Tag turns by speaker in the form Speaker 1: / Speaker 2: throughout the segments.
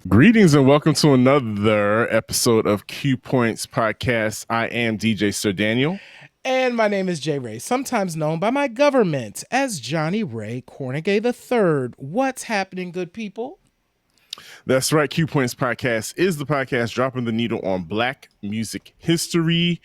Speaker 1: Greetings and welcome to another episode of Q Points Podcast. I am DJ Sir Daniel.
Speaker 2: And my name is Jay Ray, sometimes known by my government as Johnny Ray Cornegay III. What's happening, good people?
Speaker 1: That's right. Q Points Podcast is the podcast dropping the needle on Black music history.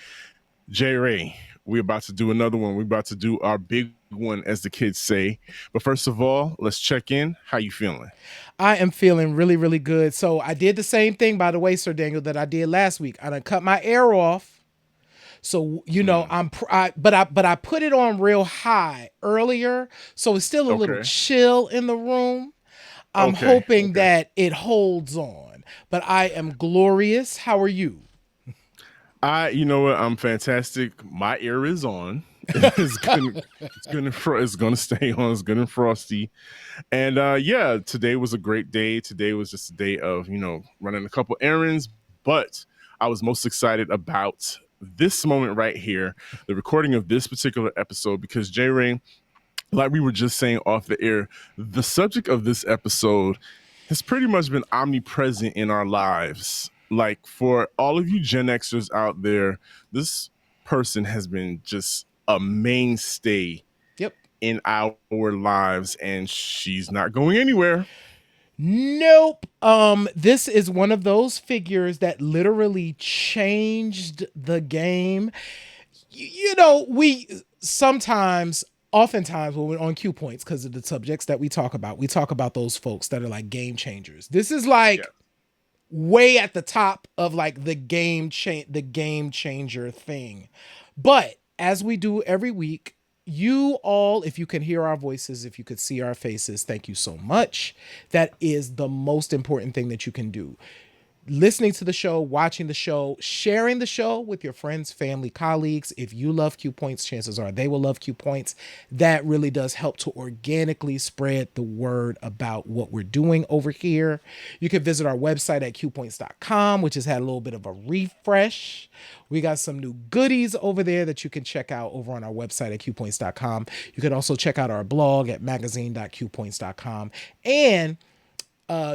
Speaker 1: Jay Ray, we're about to do another one. We're about to do our big one, as the kids say. But first of all, let's check in. How you feeling?
Speaker 2: I am feeling really, really good. So I did the same thing, by the way, Sir Daniel, that I did last week. I done cut my air off. So, you know, but I put it on real high earlier. So it's still a little chill in the room. I'm hoping that it holds on, but I am glorious. How are you?
Speaker 1: You know what? I'm fantastic. My ear is on. It's gonna stay on. It's good and frosty. And yeah, today was a great day. Today was just a day of, running a couple errands, but I was most excited about this moment right here, the recording of this particular episode, because Jay Ray, like we were just saying off the air, the subject of this episode has pretty much been omnipresent in our lives. Like, for all of you Gen Xers out there, this person has been just a mainstay in our lives, and she's not going anywhere.
Speaker 2: Nope. This is one of those figures that literally changed the game. You know, oftentimes when we're on Q Points, because of the subjects that we talk about those folks that are like game changers. This is like way at the top of like the game changer thing. But as we do every week, you all, if you can hear our voices, if you could see our faces, thank you so much. That is the most important thing that you can do. Listening to the show, watching the show, sharing the show with your friends, family, colleagues. If you love Q Points, chances are they will love Q Points. That really does help to organically spread the word about what we're doing over here. You can visit our website at qpoints.com, which has had a little bit of a refresh. We got some new goodies over there that you can check out over on our website at qpoints.com. You can also check out our blog at magazine.qpoints.com and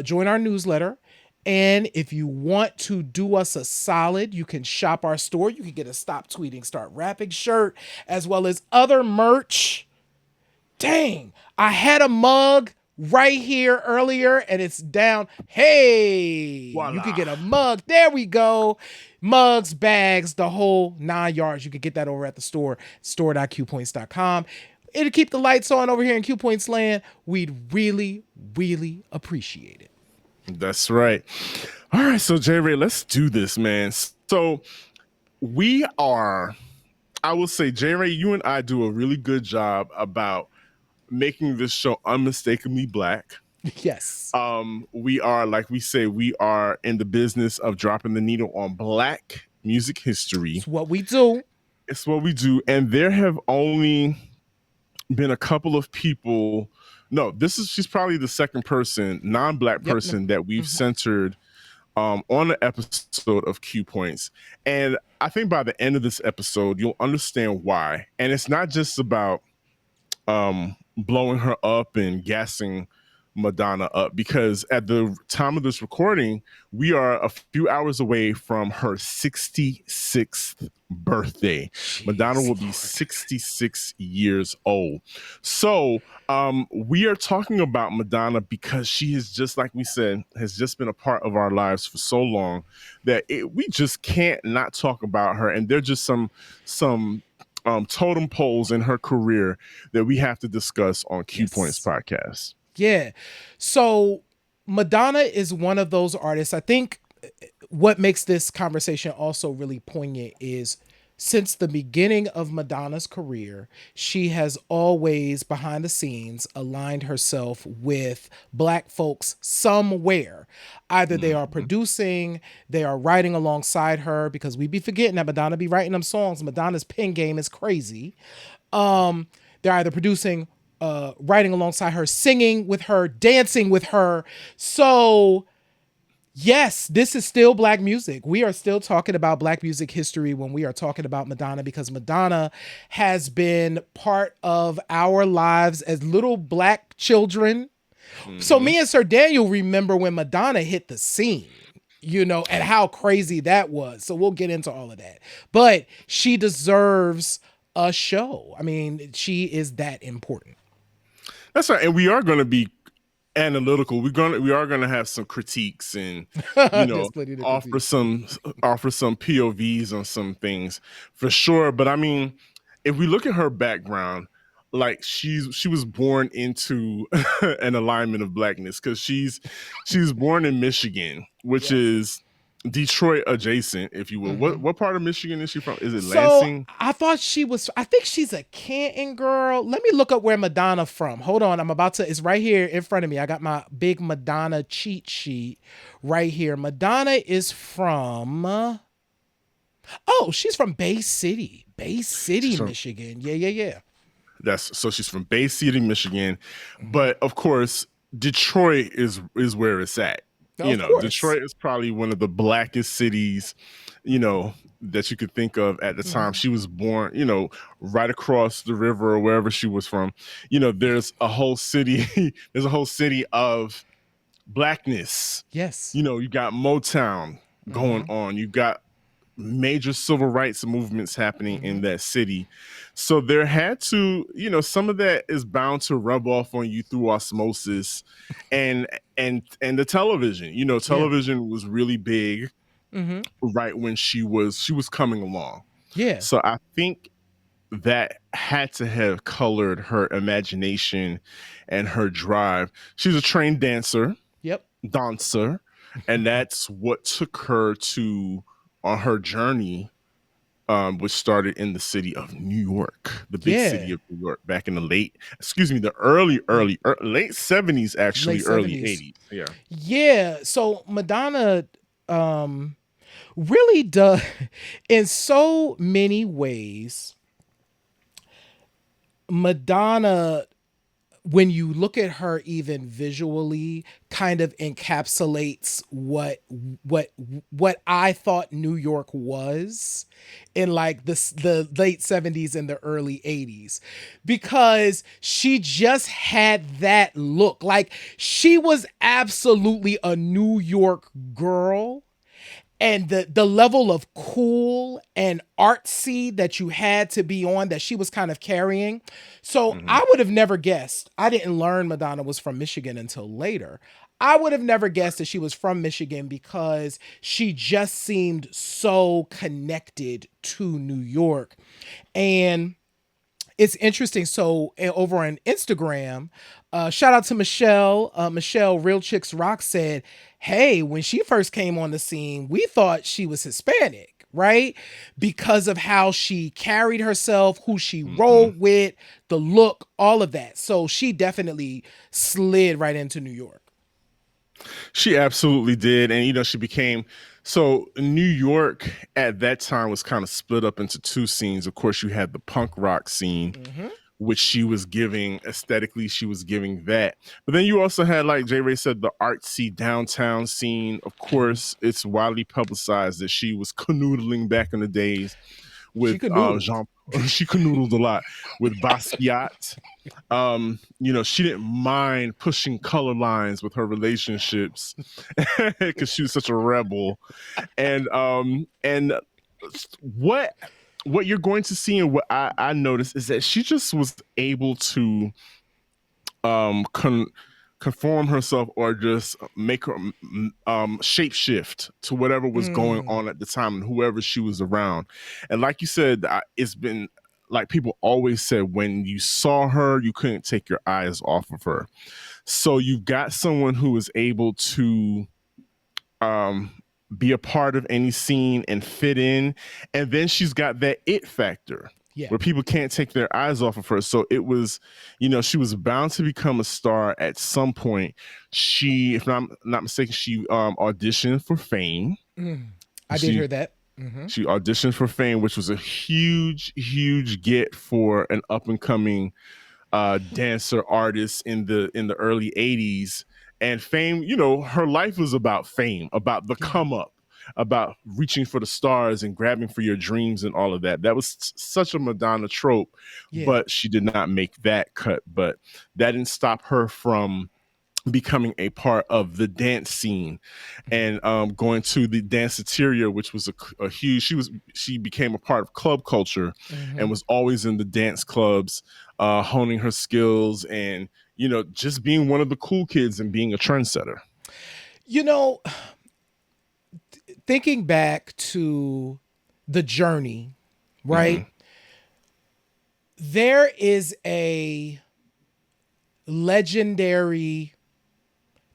Speaker 2: join our newsletter. And if you want to do us a solid, you can shop our store. You can get a Stop Tweeting, Start Rapping shirt, as well as other merch. Dang, I had a mug right here earlier and it's down. Hey, voila. You can get a mug. There we go. Mugs, bags, the whole 9 yards. You can get that over at the store, store.qpoints.com. It'll keep the lights on over here in Q Points land. We'd really, really appreciate it.
Speaker 1: That's right. All right, so Jay Ray, let's do this, man. So I will say, Jay Ray, you and I do a really good job about making this show unmistakably Black.
Speaker 2: Yes.
Speaker 1: We are, like we say, we are in the business of dropping the needle on Black music history.
Speaker 2: It's what we do.
Speaker 1: And there have only been a couple of people. No, she's probably the second person, non-Black person that we've centered on an episode of Q Points. And I think by the end of this episode, you'll understand why. And it's not just about blowing her up and gassing Madonna up, because at the time of this recording, we are a few hours away from her 66th birthday. Jeez, Madonna will be 66 years old. So we are talking about Madonna because she is, just like we said, has just been a part of our lives for so long that we just can't not talk about her. And there's just some totem poles in her career that we have to discuss on Q Points Podcast.
Speaker 2: Yeah. So Madonna is one of those artists. I think what makes this conversation also really poignant is since the beginning of Madonna's career, she has always, behind the scenes, aligned herself with Black folks somewhere. Either they are
Speaker 1: Mhm.
Speaker 2: producing, they are writing alongside her, because we be forgetting that Madonna be writing them songs. Madonna's pen game is crazy. They're either producing, writing alongside her, singing with her, dancing with her. So yes, this is still Black music. We are still talking about Black music history when we are talking about Madonna, because Madonna has been part of our lives as little Black children. So
Speaker 1: Mhm.
Speaker 2: me and Sir Daniel remember when Madonna hit the scene, and how crazy that was. So we'll get into all of that. But she deserves a show. I mean, she is that important.
Speaker 1: That's right, and we are going to be analytical. We are gonna have some critiques and
Speaker 2: There's plenty to
Speaker 1: offer
Speaker 2: critique.
Speaker 1: some POVs on some things for sure. But I mean, if we look at her background, like she was born into an alignment of Blackness, because she's born in Michigan, which
Speaker 2: Yes.
Speaker 1: is Detroit adjacent, if you will.
Speaker 2: Mm-hmm.
Speaker 1: What part of Michigan is she from? Is it
Speaker 2: So
Speaker 1: Lansing?
Speaker 2: I think she's a Canton girl. Let me look up where Madonna from. Hold on. It's right here in front of me. I got my big Madonna cheat sheet right here. Madonna is from, oh, she's from Bay City. Bay
Speaker 1: She's
Speaker 2: City,
Speaker 1: from
Speaker 2: Michigan. Yeah, yeah, yeah.
Speaker 1: That's so she's from Bay City, Michigan,
Speaker 2: Hmm.
Speaker 1: but of course Detroit is where it's at.
Speaker 2: Of course.
Speaker 1: Detroit is probably one of the blackest cities, you know, that you could think of at the time
Speaker 2: Hmm.
Speaker 1: she was born. Right across the river or wherever she was from. There's a whole city. There's a whole city of Blackness.
Speaker 2: Yes.
Speaker 1: You got Motown going
Speaker 2: Hmm.
Speaker 1: on. You got major civil rights movements happening
Speaker 2: Hmm.
Speaker 1: in that city. So there had to, some of that is bound to rub off on you through osmosis, and the television.
Speaker 2: Yeah.
Speaker 1: Television was really big
Speaker 2: Hmm.
Speaker 1: right when she was coming along.
Speaker 2: Yeah.
Speaker 1: So I think that had to have colored her imagination and her drive. She's a trained
Speaker 2: Yep.
Speaker 1: dancer, and that's what took her to on her journey, which started in the city of New York, the big city
Speaker 2: Yeah.
Speaker 1: of New York, back in the late 70s,
Speaker 2: Late
Speaker 1: actually, early
Speaker 2: 70s.
Speaker 1: 80s. Yeah.
Speaker 2: Yeah. So Madonna, um, really does, in so many ways, Madonna, when you look at her even visually, kind of encapsulates what what I thought New York was in like the late 70s and the early 80s, because she just had that look. Like, she was absolutely a New York girl, and the level of cool and artsy that you had to be on, that she was kind of carrying. So
Speaker 1: Hmm.
Speaker 2: I would have never guessed. I didn't learn Madonna was from Michigan until later. I would have never guessed that she was from Michigan, because she just seemed so connected to New York. And it's interesting. So over on Instagram, shout out to Michelle. Michelle, Real Chicks Rock, said, "Hey, when she first came on the scene, we thought she was Hispanic, right? Because of how she carried herself, who she
Speaker 1: Hmm.
Speaker 2: rolled with, the look, all of that. So she definitely slid right into New York."
Speaker 1: She absolutely did. And, she became so New York at that time was kind of split up into two scenes. Of course, you had the punk rock scene,
Speaker 2: Hmm.
Speaker 1: which she was giving aesthetically, she was giving that. But then you also had, like J Ray said, the artsy downtown scene. Of course, it's widely publicized that she was canoodling back in the days
Speaker 2: She
Speaker 1: with
Speaker 2: could noodle.
Speaker 1: Jean. She canoodled a lot with Basquiat. She didn't mind pushing color lines with her relationships because she was such a rebel. And what what you're going to see and what I noticed is that she just was able to um con- conform herself, or just make her shape shift to whatever was going
Speaker 2: Mm.
Speaker 1: on at the time and whoever she was around. And like you said, it's been like people always said, when you saw her you couldn't take your eyes off of her. So you've got someone who is able to um be a part of any scene and fit in. And then she's got that it factor where people can't take their eyes off of her. So it was, she was bound to become a star at some point. She, if I'm not mistaken, she auditioned for Fame.
Speaker 2: I did hear that. Mm-hmm.
Speaker 1: She auditioned for Fame, which was a huge, huge get for an up and coming dancer artist in the early 80s. And Fame, her life was about fame, about the come up, about reaching for the stars and grabbing for your dreams and all of that. That was such a Madonna trope, but she did not make that cut. But that didn't stop her from becoming a part of the dance scene and going to the danceteria, which was a huge, she became a part of club culture and was always in the dance clubs, honing her skills and, just being one of the cool kids and being a trendsetter.
Speaker 2: Thinking back to the journey, right? There is a legendary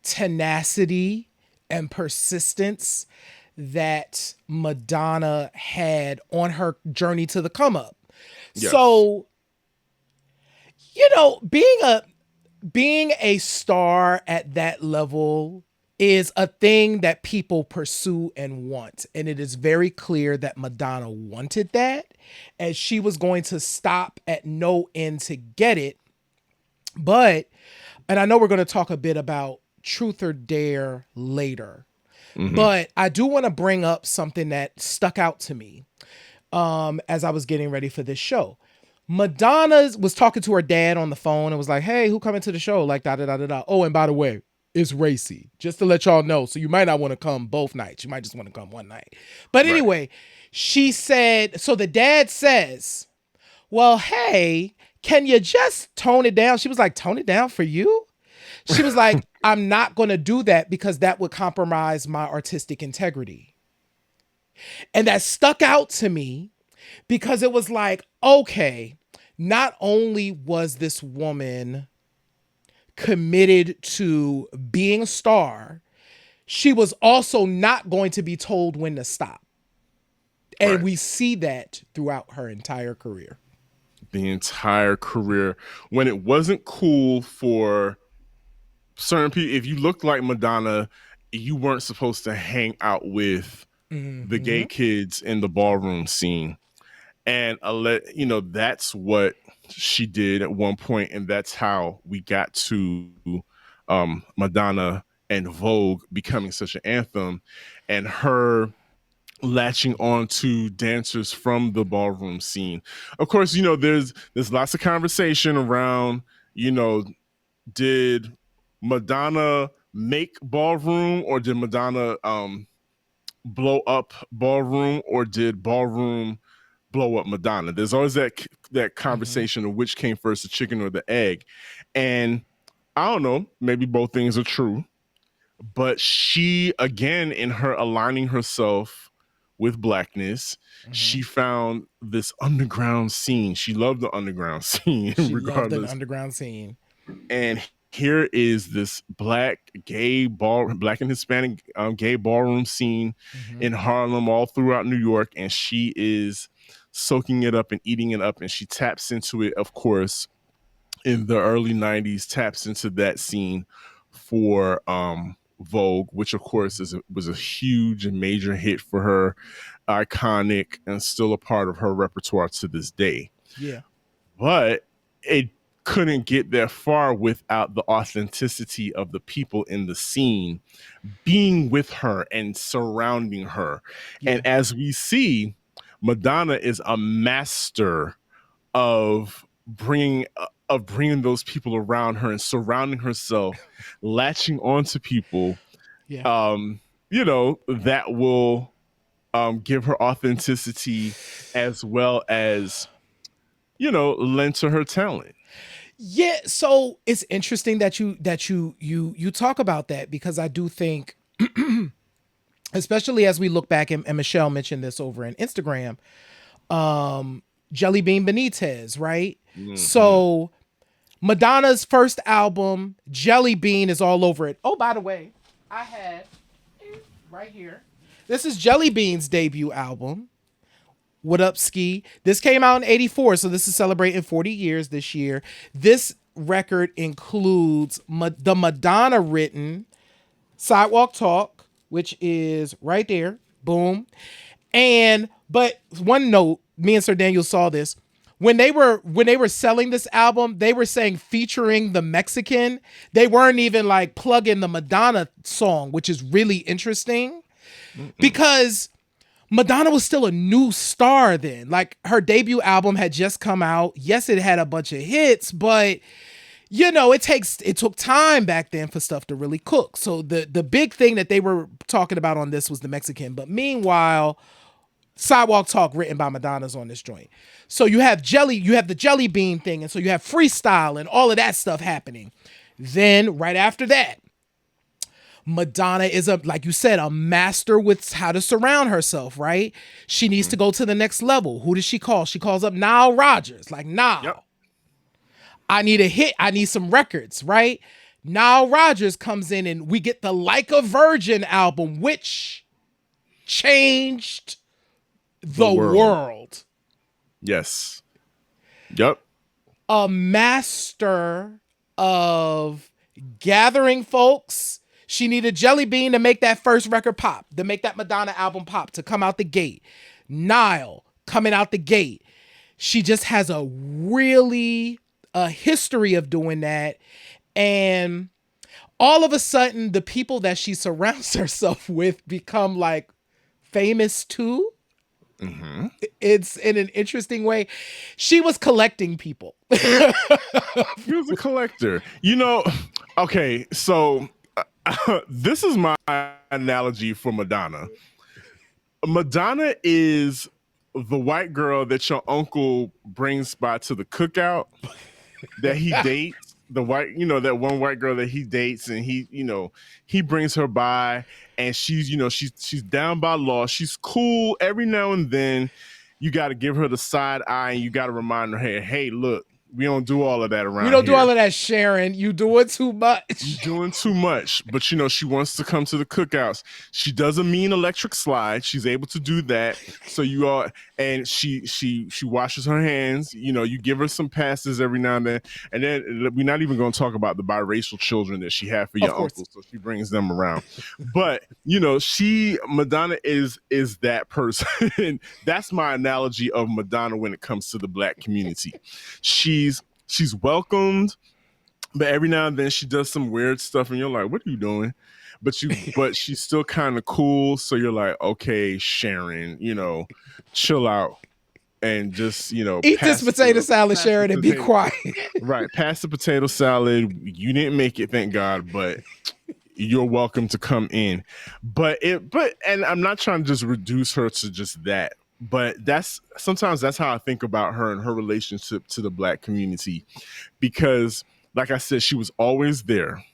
Speaker 2: tenacity and persistence that Madonna had on her journey to the come up. Yes. So, being a star at that level is a thing that people pursue and want. And it is very clear that Madonna wanted that, and she was going to stop at no end to get it. But, and I know we're going to talk a bit about Truth or Dare later, but I do want to bring up something that stuck out to me as I was getting ready for this show. Madonna was talking to her dad on the phone and was like, "Hey, who coming to the show?" Like, da da da da da. Oh, and by the way, it's racy, just to let y'all know. So you might not want to come both nights. You might just want to come one night. But anyway, she said, so the dad says, "Well, hey, can you just tone it down?" She was like, "Tone it down for you?" She was like, "I'm not going to do that because that would compromise my artistic integrity." And that stuck out to me because it was like, okay, not only was this woman committed to being a star, she was also not going to be told when to stop. And we see that throughout her entire career.
Speaker 1: The entire career. When it wasn't cool for certain people, if you looked like Madonna, you weren't supposed to hang out with the gay kids in the ballroom scene. And that's what she did at one point, and that's how we got to Madonna and Vogue becoming such an anthem, and her latching on to dancers from the ballroom scene. Of course, there's lots of conversation around, did Madonna make ballroom, or did Madonna blow up ballroom, or did ballroom blow up Madonna? There's always that conversation of which came first, the chicken or the egg. And I don't know, maybe both things are true, but she, again, in her aligning herself with Blackness, she found this underground scene. She loved the underground scene.
Speaker 2: She loved the underground scene.
Speaker 1: And here is this black and Hispanic gay ballroom scene in Harlem, all throughout New York, and she is soaking it up and eating it up, and she taps into it, of course, in the early 90s, taps into that scene for Vogue, which of course was a huge and major hit for her, iconic, and still a part of her repertoire to this day.
Speaker 2: Yeah.
Speaker 1: But it couldn't get that far without the authenticity of the people in the scene being with her and surrounding her. Yeah. And as we see, Madonna is a master of bringing those people around her and surrounding herself, latching onto people, that will give her authenticity as well as, lend to her talent.
Speaker 2: Yeah, so it's interesting that you talk about that, because I do think, especially as we look back, and Michelle mentioned this over in Instagram, Jelly Bean Benitez, right? So Madonna's first album, Jelly Bean, is all over it. Oh, by the way, I had right here, This is Jelly Bean's debut album. What Up Ski? This came out in 84, so this is celebrating 40 years this year. This record includes the Madonna written Sidewalk Talk, which is right there. Boom. But one note, me and Sir Daniel saw this. When they were selling this album, they were saying featuring the Mexican. They weren't even like plugging the Madonna song, which is really interesting. Because Madonna was still a new star then. Like her debut album had just come out. Yes, it had a bunch of hits, but it took time back then for stuff to really cook. So the big thing that they were talking about on this was the Mexican. But meanwhile, Sidewalk Talk written by Madonna's on this joint. So you have the Jelly Bean thing, and so you have freestyle and all of that stuff happening. Then right after that, Madonna is like you said, a master with how to surround herself, right? She needs to go to the next level. Who does she call? She calls up Nile Rodgers. Like, Nile, yep. I need a hit. I need some records, right? Nile Rodgers comes in and we get the Like a Virgin album, which changed the world.
Speaker 1: Yes. Yep.
Speaker 2: A master of gathering folks. She needed Jelly Bean to make that first record pop, to make that Madonna album pop, to come out the gate. Nile coming out the gate. She just has a history of doing that. And all of a sudden, the people that she surrounds herself with become like famous too. Mm-hmm. It's in an interesting way. She was collecting people.
Speaker 1: She was a collector. Okay, so this is my analogy for Madonna. Madonna is the white girl that your uncle brings by to the cookout that he dates. The white, that one white girl that he dates, and he brings her by, and she's down by law. She's cool. Every now and then, you got to give her the side eye, and you got to remind her, hey, look, we don't do all of that around here.
Speaker 2: We don't do all of that, Sharon. You doing too much.
Speaker 1: You're doing too much. But, she wants to come to the cookouts. She does a mean electric slide. She's able to do that. So and she washes her hands. You give her some passes every now and then. And then we're not even going to talk about the biracial children that she had for your uncle. So she brings them around. But, Madonna is that person. That's my analogy of Madonna when it comes to the Black community. She's welcomed, but every now and then she does some weird stuff, and you're like, "What are you doing?" But she's still kind of cool. So you're like, "Okay, Sharon, chill out and just
Speaker 2: eat this potato salad, Sharon, and be quiet."
Speaker 1: Right, pass the potato salad. You didn't make it, thank God, but you're welcome to come in. And I'm not trying to just reduce her to just that. But sometimes that's how I think about her and her relationship to the Black community, because, like I said, she was always there.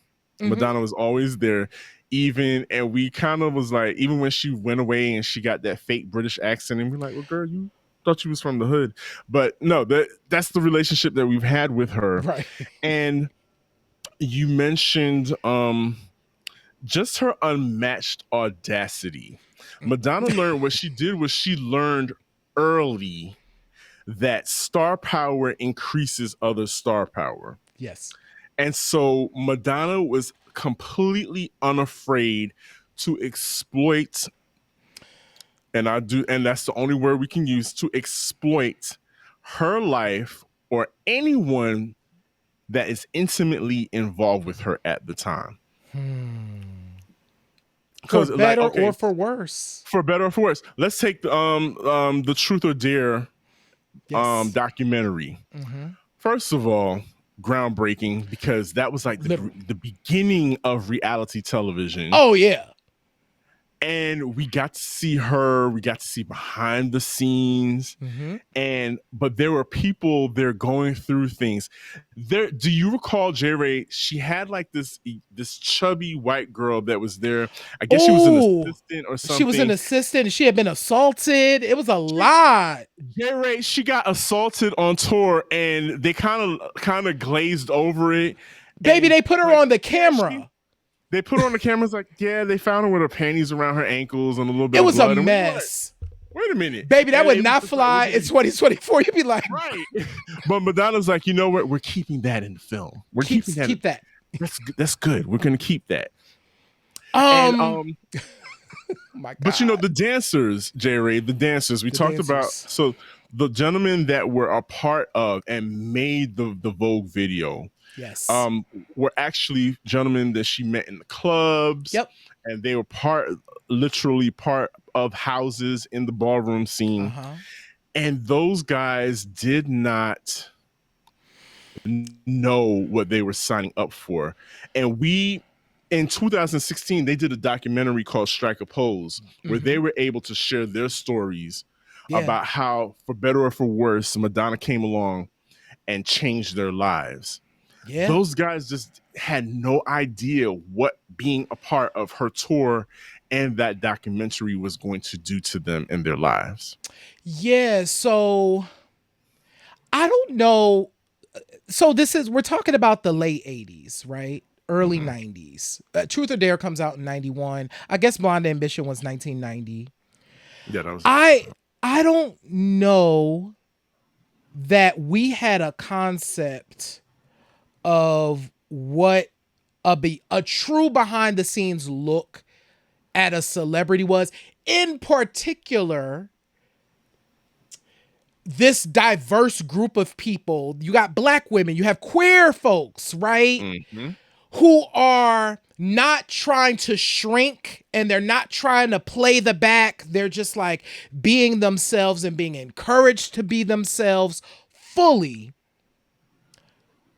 Speaker 1: Mm-hmm. Madonna was always there, and we kind of was like, even when she went away and she got that fake British accent, and we're like, well, girl, you thought you was from the hood. But no, that's the relationship that we've had with her.
Speaker 2: Right.
Speaker 1: And you mentioned just her unmatched audacity. Madonna learned what she did was she learned early that star power increases other star power.
Speaker 2: Yes.
Speaker 1: And so Madonna was completely unafraid to exploit, and that's the only word we can use, to exploit her life or anyone that is intimately involved with her at the time.
Speaker 2: For better or for worse.
Speaker 1: For better or for worse. Let's take the Truth or Dare documentary. Mm-hmm. First of all, groundbreaking, because that was like the beginning of reality television.
Speaker 2: Oh yeah.
Speaker 1: And we got to see her. We got to see behind the scenes, but there were people there going through things. There, do you recall, J. Ray? She had like this chubby white girl that was there. I guess she was an assistant or something.
Speaker 2: She was an assistant, and she had been assaulted. It was a lot.
Speaker 1: J. Ray, she got assaulted on tour, and they kind of glazed over it.
Speaker 2: Baby, they put her on the camera.
Speaker 1: They put her on the cameras like, yeah, they found her with her panties around her ankles and a little bit
Speaker 2: It
Speaker 1: of
Speaker 2: was a
Speaker 1: blood. And we were like,
Speaker 2: mess.
Speaker 1: wait a minute.
Speaker 2: Baby, that
Speaker 1: And
Speaker 2: would
Speaker 1: it was
Speaker 2: not
Speaker 1: just like,
Speaker 2: fly in 2024. You'd be like,
Speaker 1: right. But Madonna's like, you know what? We're keeping that in the film. We're keeping that.
Speaker 2: keep that.
Speaker 1: That's good. We're gonna keep that. And
Speaker 2: Oh my God.
Speaker 1: but you know, the dancers, J. Ray, the dancers, we talked about. So the gentlemen that were a part of and made the Vogue video,
Speaker 2: yes,
Speaker 1: were actually gentlemen that she met in the clubs.
Speaker 2: Yep.
Speaker 1: And they were literally part of houses in the ballroom scene. And those guys did not know what they were signing up for. And in 2016, they did a documentary called Strike a Pose, where they were able to share their stories about how, for better or for worse, Madonna came along and changed their lives. Yeah. Those guys just had no idea what being a part of her tour and that documentary was going to do to them in their lives.
Speaker 2: Yeah, so I don't know. So we're talking about the late 80s, right? Early 90s. Truth or Dare comes out in 91. I guess Blonde Ambition was 1990.
Speaker 1: Yeah, that was.
Speaker 2: I don't know that we had a concept of what a true behind the scenes look at a celebrity was. In particular, this diverse group of people. You got Black women, you have queer folks, right? Who are not trying to shrink and they're not trying to play the back. They're just like being themselves and being encouraged to be themselves fully.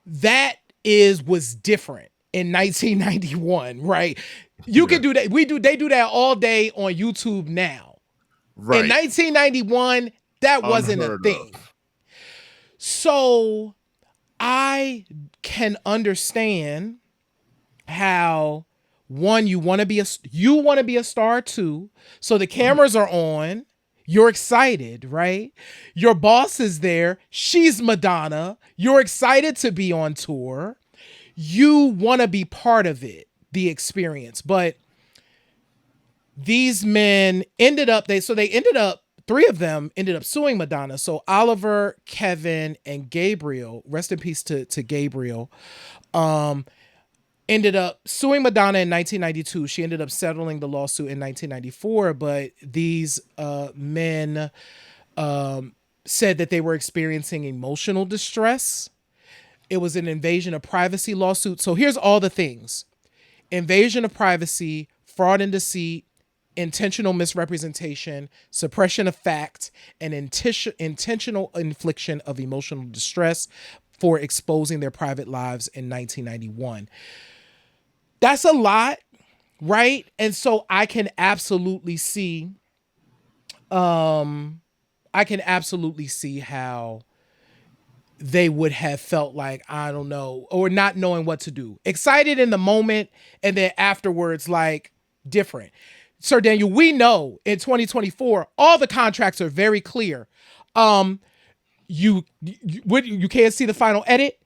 Speaker 2: That was different in 1991, right? You can do that. They do that all day on YouTube now. Right. In 1991, that wasn't a thing. So I can understand how, one, you want to be a star too. So the cameras are on. You're excited, right? Your boss is there. She's Madonna. You're excited to be on tour. You want to be part of it, the experience. But these men ended up, three of them ended up suing Madonna. So Oliver, Kevin, and Gabriel, rest in peace to Gabriel, ended up suing Madonna in 1992. She ended up settling the lawsuit in 1994, but these men said that they were experiencing emotional distress. It was an invasion of privacy lawsuit. So here's all the things: invasion of privacy, fraud and deceit, intentional misrepresentation, suppression of fact, and intentional infliction of emotional distress for exposing their private lives in 1991. That's a lot, right? And so I can absolutely see how they would have felt like, I don't know, or not knowing what to do. Excited in the moment, and then afterwards, like, different. Sir Daniel, we know in 2024, all the contracts are very clear. You can't see the final edit.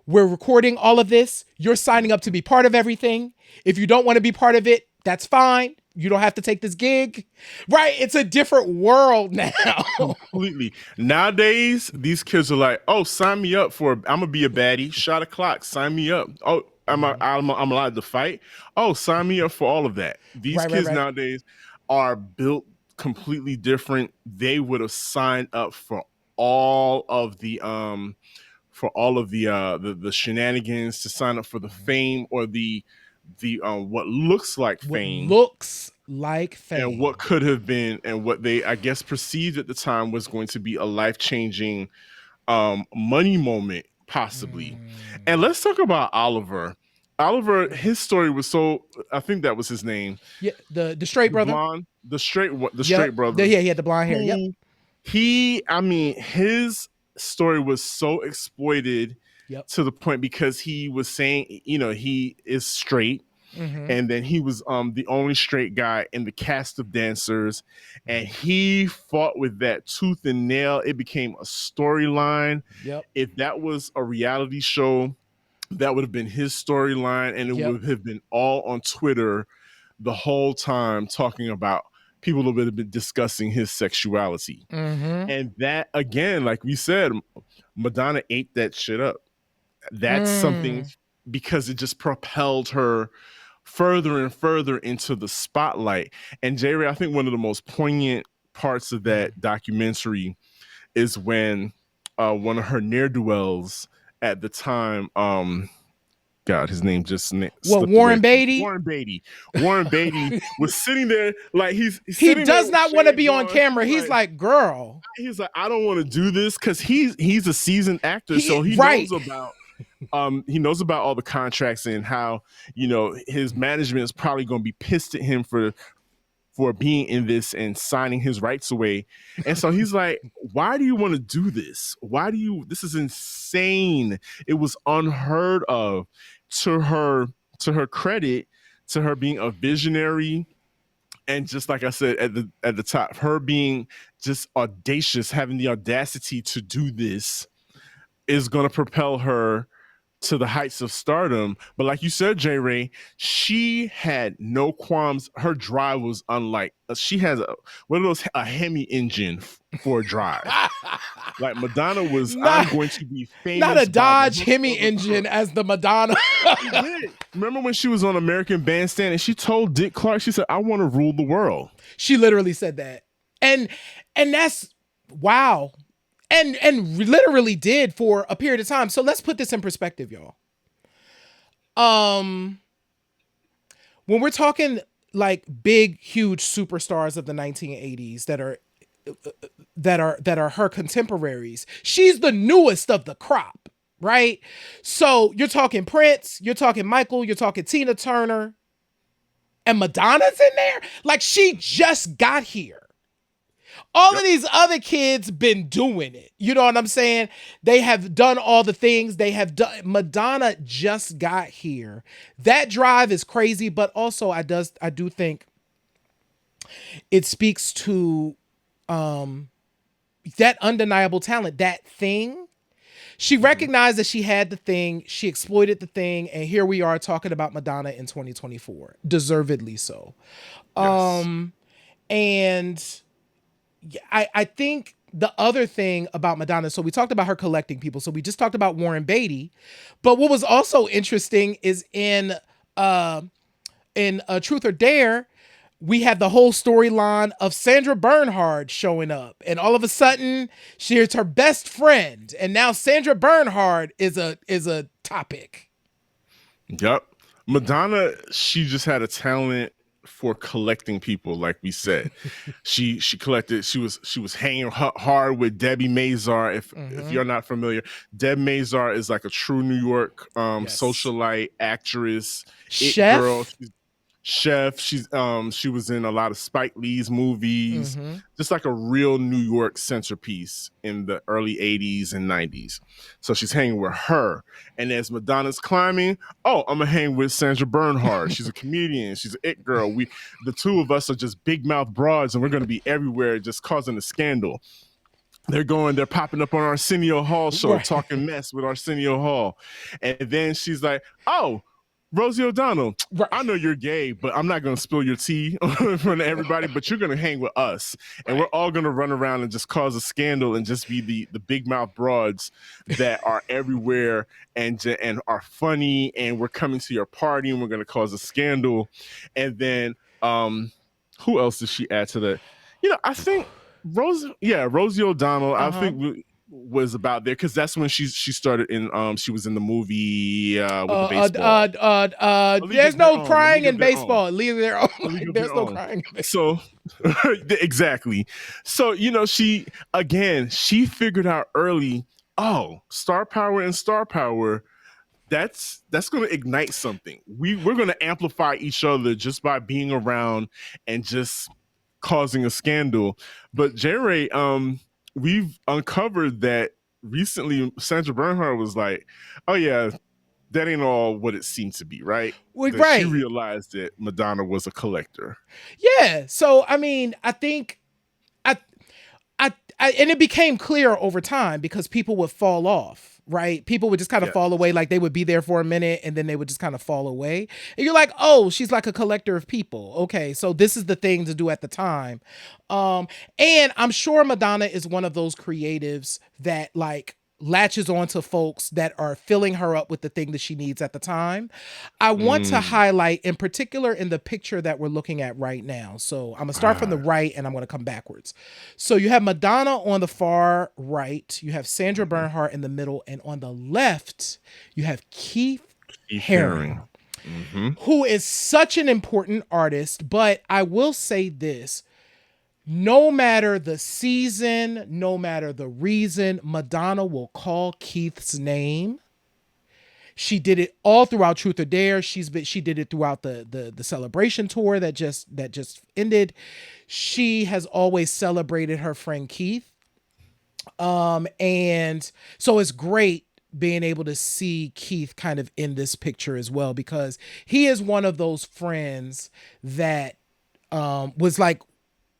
Speaker 2: We're recording all of this. You're signing up to be part of everything. If you don't want to be part of it, that's fine. You don't have to take this gig, right? It's a different world now.
Speaker 1: Completely. Nowadays, these kids are like, "Oh, sign me up I'm gonna be a baddie. Shot o'clock. Sign me up. Oh, I'm allowed to fight. Oh, sign me up for all of that." These kids nowadays are built completely different. They would have signed up for all of the shenanigans, to sign up for the fame or the what looks like fame. And what could have been, and what they, I guess, perceived at the time was going to be a life-changing money moment, possibly. And let's talk about Oliver. His story was I think that was his name.
Speaker 2: Yeah, the straight brother.
Speaker 1: Blonde, the straight brother.
Speaker 2: Yeah, he had the blonde hair. Yep.
Speaker 1: His story was so exploited to the point, because he was saying, he is straight. And then he was the only straight guy in the cast of dancers, and he fought with that tooth and nail. It became a storyline. If that was a reality show, that would have been his storyline, and it
Speaker 2: Yep.
Speaker 1: would have been all on Twitter the whole time, talking about people would have been discussing his sexuality.
Speaker 2: Mm-hmm.
Speaker 1: And that, again, like we said, Madonna ate that shit up. That's something, because it just propelled her further and further into the spotlight. And J. Ray, I think one of the most poignant parts of that documentary is when one of her ne'er-do-wells at the time, God, his name just slipped away.
Speaker 2: Warren Beatty?
Speaker 1: Warren Beatty. Warren Beatty was sitting there like he's
Speaker 2: He
Speaker 1: sitting there
Speaker 2: does
Speaker 1: with
Speaker 2: not want to
Speaker 1: shades
Speaker 2: be on
Speaker 1: on.
Speaker 2: camera. He's like, girl.
Speaker 1: He's like, I don't want to do this, because he's a seasoned actor, so he
Speaker 2: right.
Speaker 1: knows about he knows about all the contracts and how, you know, his management is probably going to be pissed at him for being in this and signing his rights away. And so he's like, why do you want to do this? This is insane. It was unheard of. To her credit, to her being a visionary, and just like I said at the top, her being just audacious, having the audacity to do this, is going to propel her to the heights of stardom. But like you said, J. Ray, she had no qualms. Her drive was unlike. She has a Hemi engine for a drive. Like Madonna was, I'm going to be famous.
Speaker 2: Not a Dodge Hemi engine as the Madonna.
Speaker 1: She did. Remember when she was on American Bandstand and she told Dick Clark, she said, I want to rule the world.
Speaker 2: She literally said that. And that's, wow. And literally did for a period of time. So let's put this in perspective, y'all. When we're talking like big, huge superstars of the 1980s that are her contemporaries, she's the newest of the crop, right? So you're talking Prince, you're talking Michael, you're talking Tina Turner, and Madonna's in there. Like, she just got here. All of these other kids been doing it. You know what I'm saying? They have done all the things they have done. Madonna just got here. That drive is crazy, but also I do think it speaks to that undeniable talent, that thing. She recognized that she had the thing, she exploited the thing, and here we are talking about Madonna in 2024. Deservedly so.
Speaker 1: Yes.
Speaker 2: And I think the other thing about Madonna, so we talked about her collecting people, so we just talked about Warren Beatty, but what was also interesting is in Truth or Dare, we had the whole storyline of Sandra Bernhard showing up, and all of a sudden she's her best friend, and now Sandra Bernhard is a topic.
Speaker 1: Yep. Madonna, she just had a talent for collecting people. Like we said, she collected. She was hanging hard with Debbie Mazar. If you're not familiar, Deb Mazar is like a true New York socialite, actress,
Speaker 2: chef,
Speaker 1: girl. Chef. She was in a lot of Spike Lee's movies. Just like a real New York centerpiece in the early 80s and 90s. So she's hanging with her. And as Madonna's climbing, I'm gonna hang with Sandra Bernhard. She's a comedian. She's an it girl. The two of us are just big mouth broads, and we're gonna be everywhere just causing a scandal. They're popping up on Arsenio Hall show, talking mess with Arsenio Hall. And then she's like, Rosie O'Donnell, I know you're gay, but I'm not going to spill your tea in front of everybody, but you're going to hang with us. And we're all going to run around and just cause a scandal and just be the big mouth broads that are everywhere and are funny. And we're coming to your party and we're going to cause a scandal. And then who else did she add to that? You know, I think Rosie O'Donnell, I think was about there because that's when she started in she was in the movie with the baseball.
Speaker 2: There's no crying in baseball. Leave their own. There's no crying in baseball.
Speaker 1: So exactly. So, you know, she figured out early, star power and star power, that's going to ignite something. We're going to amplify each other just by being around and just causing a scandal. But J-Ray, we've uncovered that recently Sandra Bernhard was like, oh yeah, that ain't all what it seemed to be, right? She realized that Madonna was a collector.
Speaker 2: Yeah. So, I mean, I think and it became clear over time because people would fall off. right? People would just kind of
Speaker 1: Yeah.
Speaker 2: fall away, like they would be there for a minute and then they would just kind of fall away. And you're like, oh, she's like a collector of people. Okay, so this is the thing to do at the time. And I'm sure Madonna is one of those creatives that like latches onto folks that are filling her up with the thing that she needs at the time. I want to highlight in particular in the picture that we're looking at right now. So I'm gonna start from the right and I'm gonna come backwards. So you have Madonna on the far right, you have Sandra Bernhardt in the middle, and on the left, you have Keith Haring, who is such an important artist. But I will say this: no matter the season, no matter the reason, Madonna will call Keith's name. She did it all throughout Truth or Dare. She did it throughout the celebration tour that just ended. She has always celebrated her friend Keith. And so it's great being able to see Keith kind of in this picture as well, because he is one of those friends that was like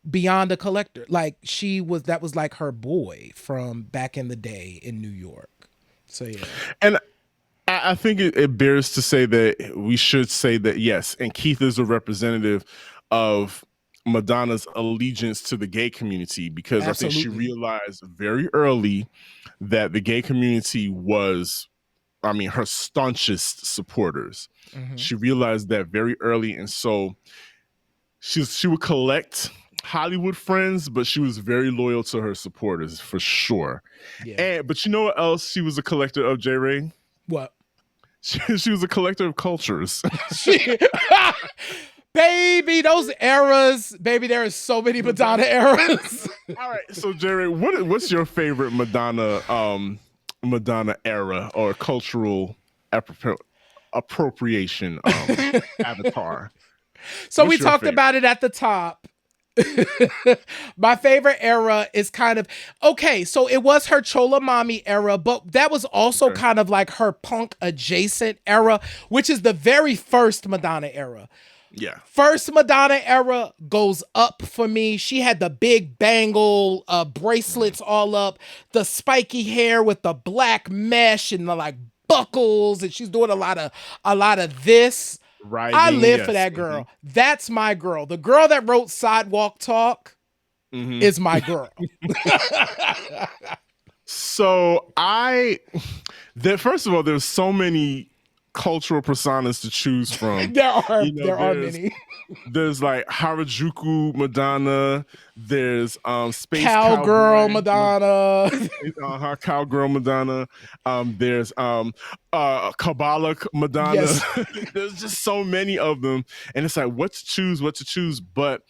Speaker 2: beyond a collector. Like that was like her boy from back in the day in New York. So yeah.
Speaker 1: And I think it bears to say that we should say that, yes, and Keith is a representative of Madonna's allegiance to the gay community, because
Speaker 2: Absolutely.
Speaker 1: I think she realized very early that the gay community was, I mean, her staunchest supporters. She realized that very early. And so she would collect Hollywood friends, but she was very loyal to her supporters for sure. Yeah. But you know what else she was a collector of, J. Ray?
Speaker 2: What?
Speaker 1: She was a collector of cultures.
Speaker 2: Baby, those eras, baby, there are so many Madonna eras.
Speaker 1: All right, so Jerry, what's your favorite Madonna era or cultural appropriation avatar?
Speaker 2: So we talked about it at the top. My favorite era is kind of okay. So it was her Chola Mommy era, but that was also kind of like her punk adjacent era, which is the very first Madonna era.
Speaker 1: Yeah.
Speaker 2: First Madonna era goes up for me. She had the big bangle bracelets all up, the spiky hair with the black mesh and the like buckles, and she's doing a lot of this. Riding, I live for that girl. That's my girl. The girl that wrote Sidewalk Talk is my girl.
Speaker 1: So first of all, there's so many cultural personas to choose from.
Speaker 2: There are many.
Speaker 1: There's like Harajuku Madonna. There's Space
Speaker 2: Cowgirl Madonna.
Speaker 1: Cowgirl Madonna. There's Kabbalah Madonna. Yes. There's just so many of them, and it's like what to choose. But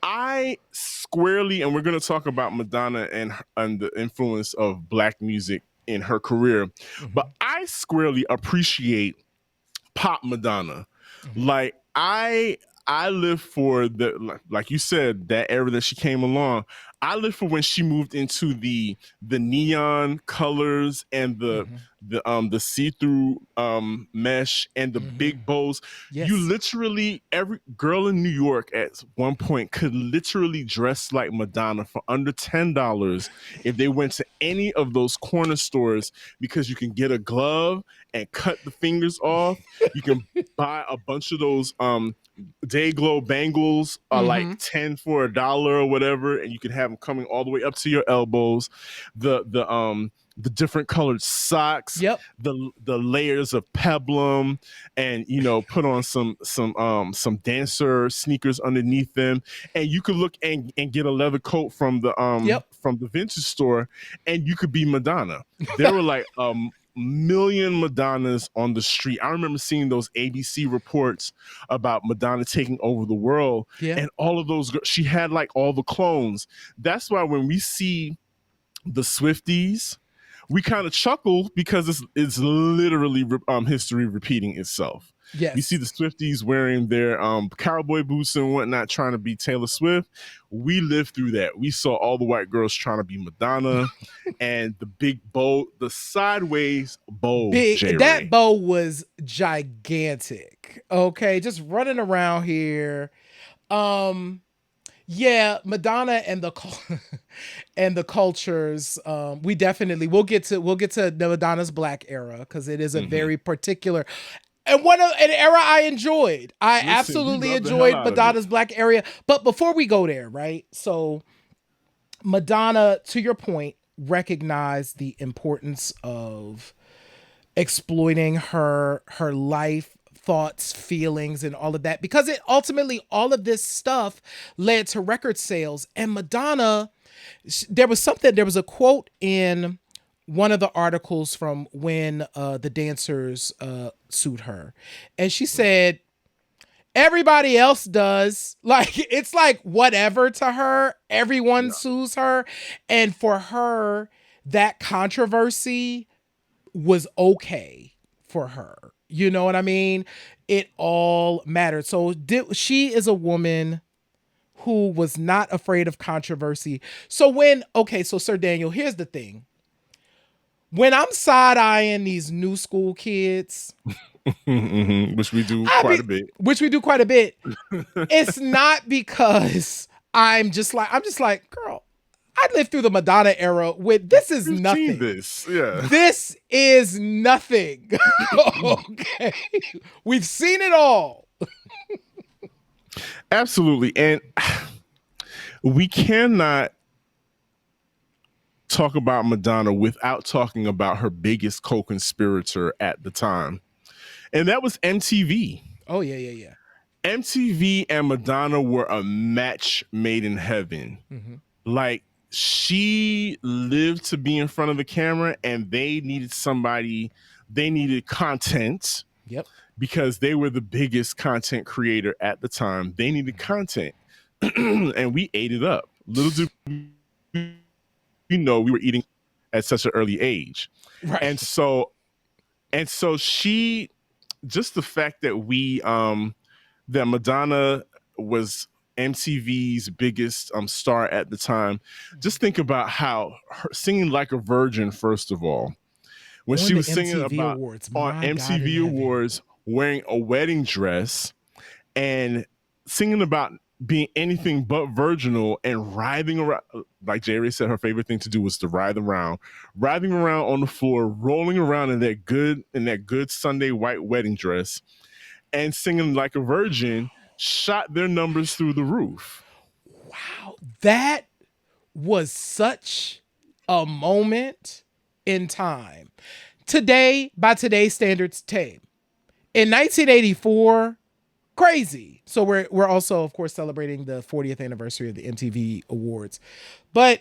Speaker 1: I squarely, and we're going to talk about Madonna and the influence of Black music in her career, but I squarely appreciate pop Madonna. Like I live for like you said, that era that she came along. I live for when she moved into the neon colors and the see-through mesh and the big bows. Yes. You literally, every girl in New York at one point could literally dress like Madonna for under $10 if they went to any of those corner stores, because you can get a glove and cut the fingers off. You can buy a bunch of those day glow bangles are like 10 for $1 or whatever, and you can have them coming all the way up to your elbows. The different colored socks, the layers of peplum, and put on some dancer sneakers underneath them, and you could look and get a leather coat from the vintage store, and you could be Madonna. There were like million Madonnas on the street. I remember seeing those ABC reports about Madonna taking over the world, and all of those, she had like all the clones. That's why when we see the Swifties, we kind of chuckle, because it's literally history repeating itself. Yes. You see the Swifties wearing their cowboy boots and whatnot, trying to be Taylor Swift. We lived through that. We saw all the white girls trying to be Madonna, and the big bow, the sideways bow.
Speaker 2: That bow was gigantic. Okay, just running around here. Yeah, Madonna and and the cultures. We'll get to the Madonna's Black era because it is a very particular and an era I enjoyed. I
Speaker 1: Listen, we
Speaker 2: absolutely
Speaker 1: love the hell
Speaker 2: enjoyed
Speaker 1: out of it.
Speaker 2: Madonna's Black area. But before we go there, right? So Madonna, to your point, recognized the importance of exploiting her life, thoughts, feelings, and all of that, because it ultimately, all of this stuff led to record sales. And Madonna, there was a quote in one of the articles from when the dancers sued her, and she said everybody else does, like, it's like whatever to her, everyone sues her, and for her that controversy was okay for her. You know what I mean? It all mattered. So she is a woman who was not afraid of controversy. So so Sir Daniel, here's the thing. When I'm side-eyeing these new school kids,
Speaker 1: Which we do quite a bit.
Speaker 2: It's not because I'm just like, girl, I lived through the Madonna era with this is
Speaker 1: You've
Speaker 2: nothing.
Speaker 1: seen this, yeah.
Speaker 2: This is nothing. Okay. We've seen it all.
Speaker 1: Absolutely. And we cannot talk about Madonna without talking about her biggest co-conspirator at the time. And that was MTV.
Speaker 2: Oh, yeah.
Speaker 1: MTV and Madonna were a match made in heaven. Like, she lived to be in front of the camera, and they needed content.
Speaker 2: Yep.
Speaker 1: Because they were the biggest content creator at the time. They needed content. And we ate it up. Little did we know we were eating at such an early age.
Speaker 2: Right.
Speaker 1: And so she, just the fact that that Madonna was MTV's biggest star at the time. Just think about how her singing Like a Virgin, first of all, when she was singing about on MTV Awards, wearing a wedding dress and singing about being anything but virginal and writhing around. Like Jerry said, her favorite thing to do was to writhing around on the floor, rolling around in that good Sunday white wedding dress, and singing Like a Virgin, shot their numbers through the roof.
Speaker 2: Wow, that was such a moment in time. Today, by today's standards, tame. In 1984, crazy. So we're also, of course, celebrating the 40th anniversary of the MTV Awards. But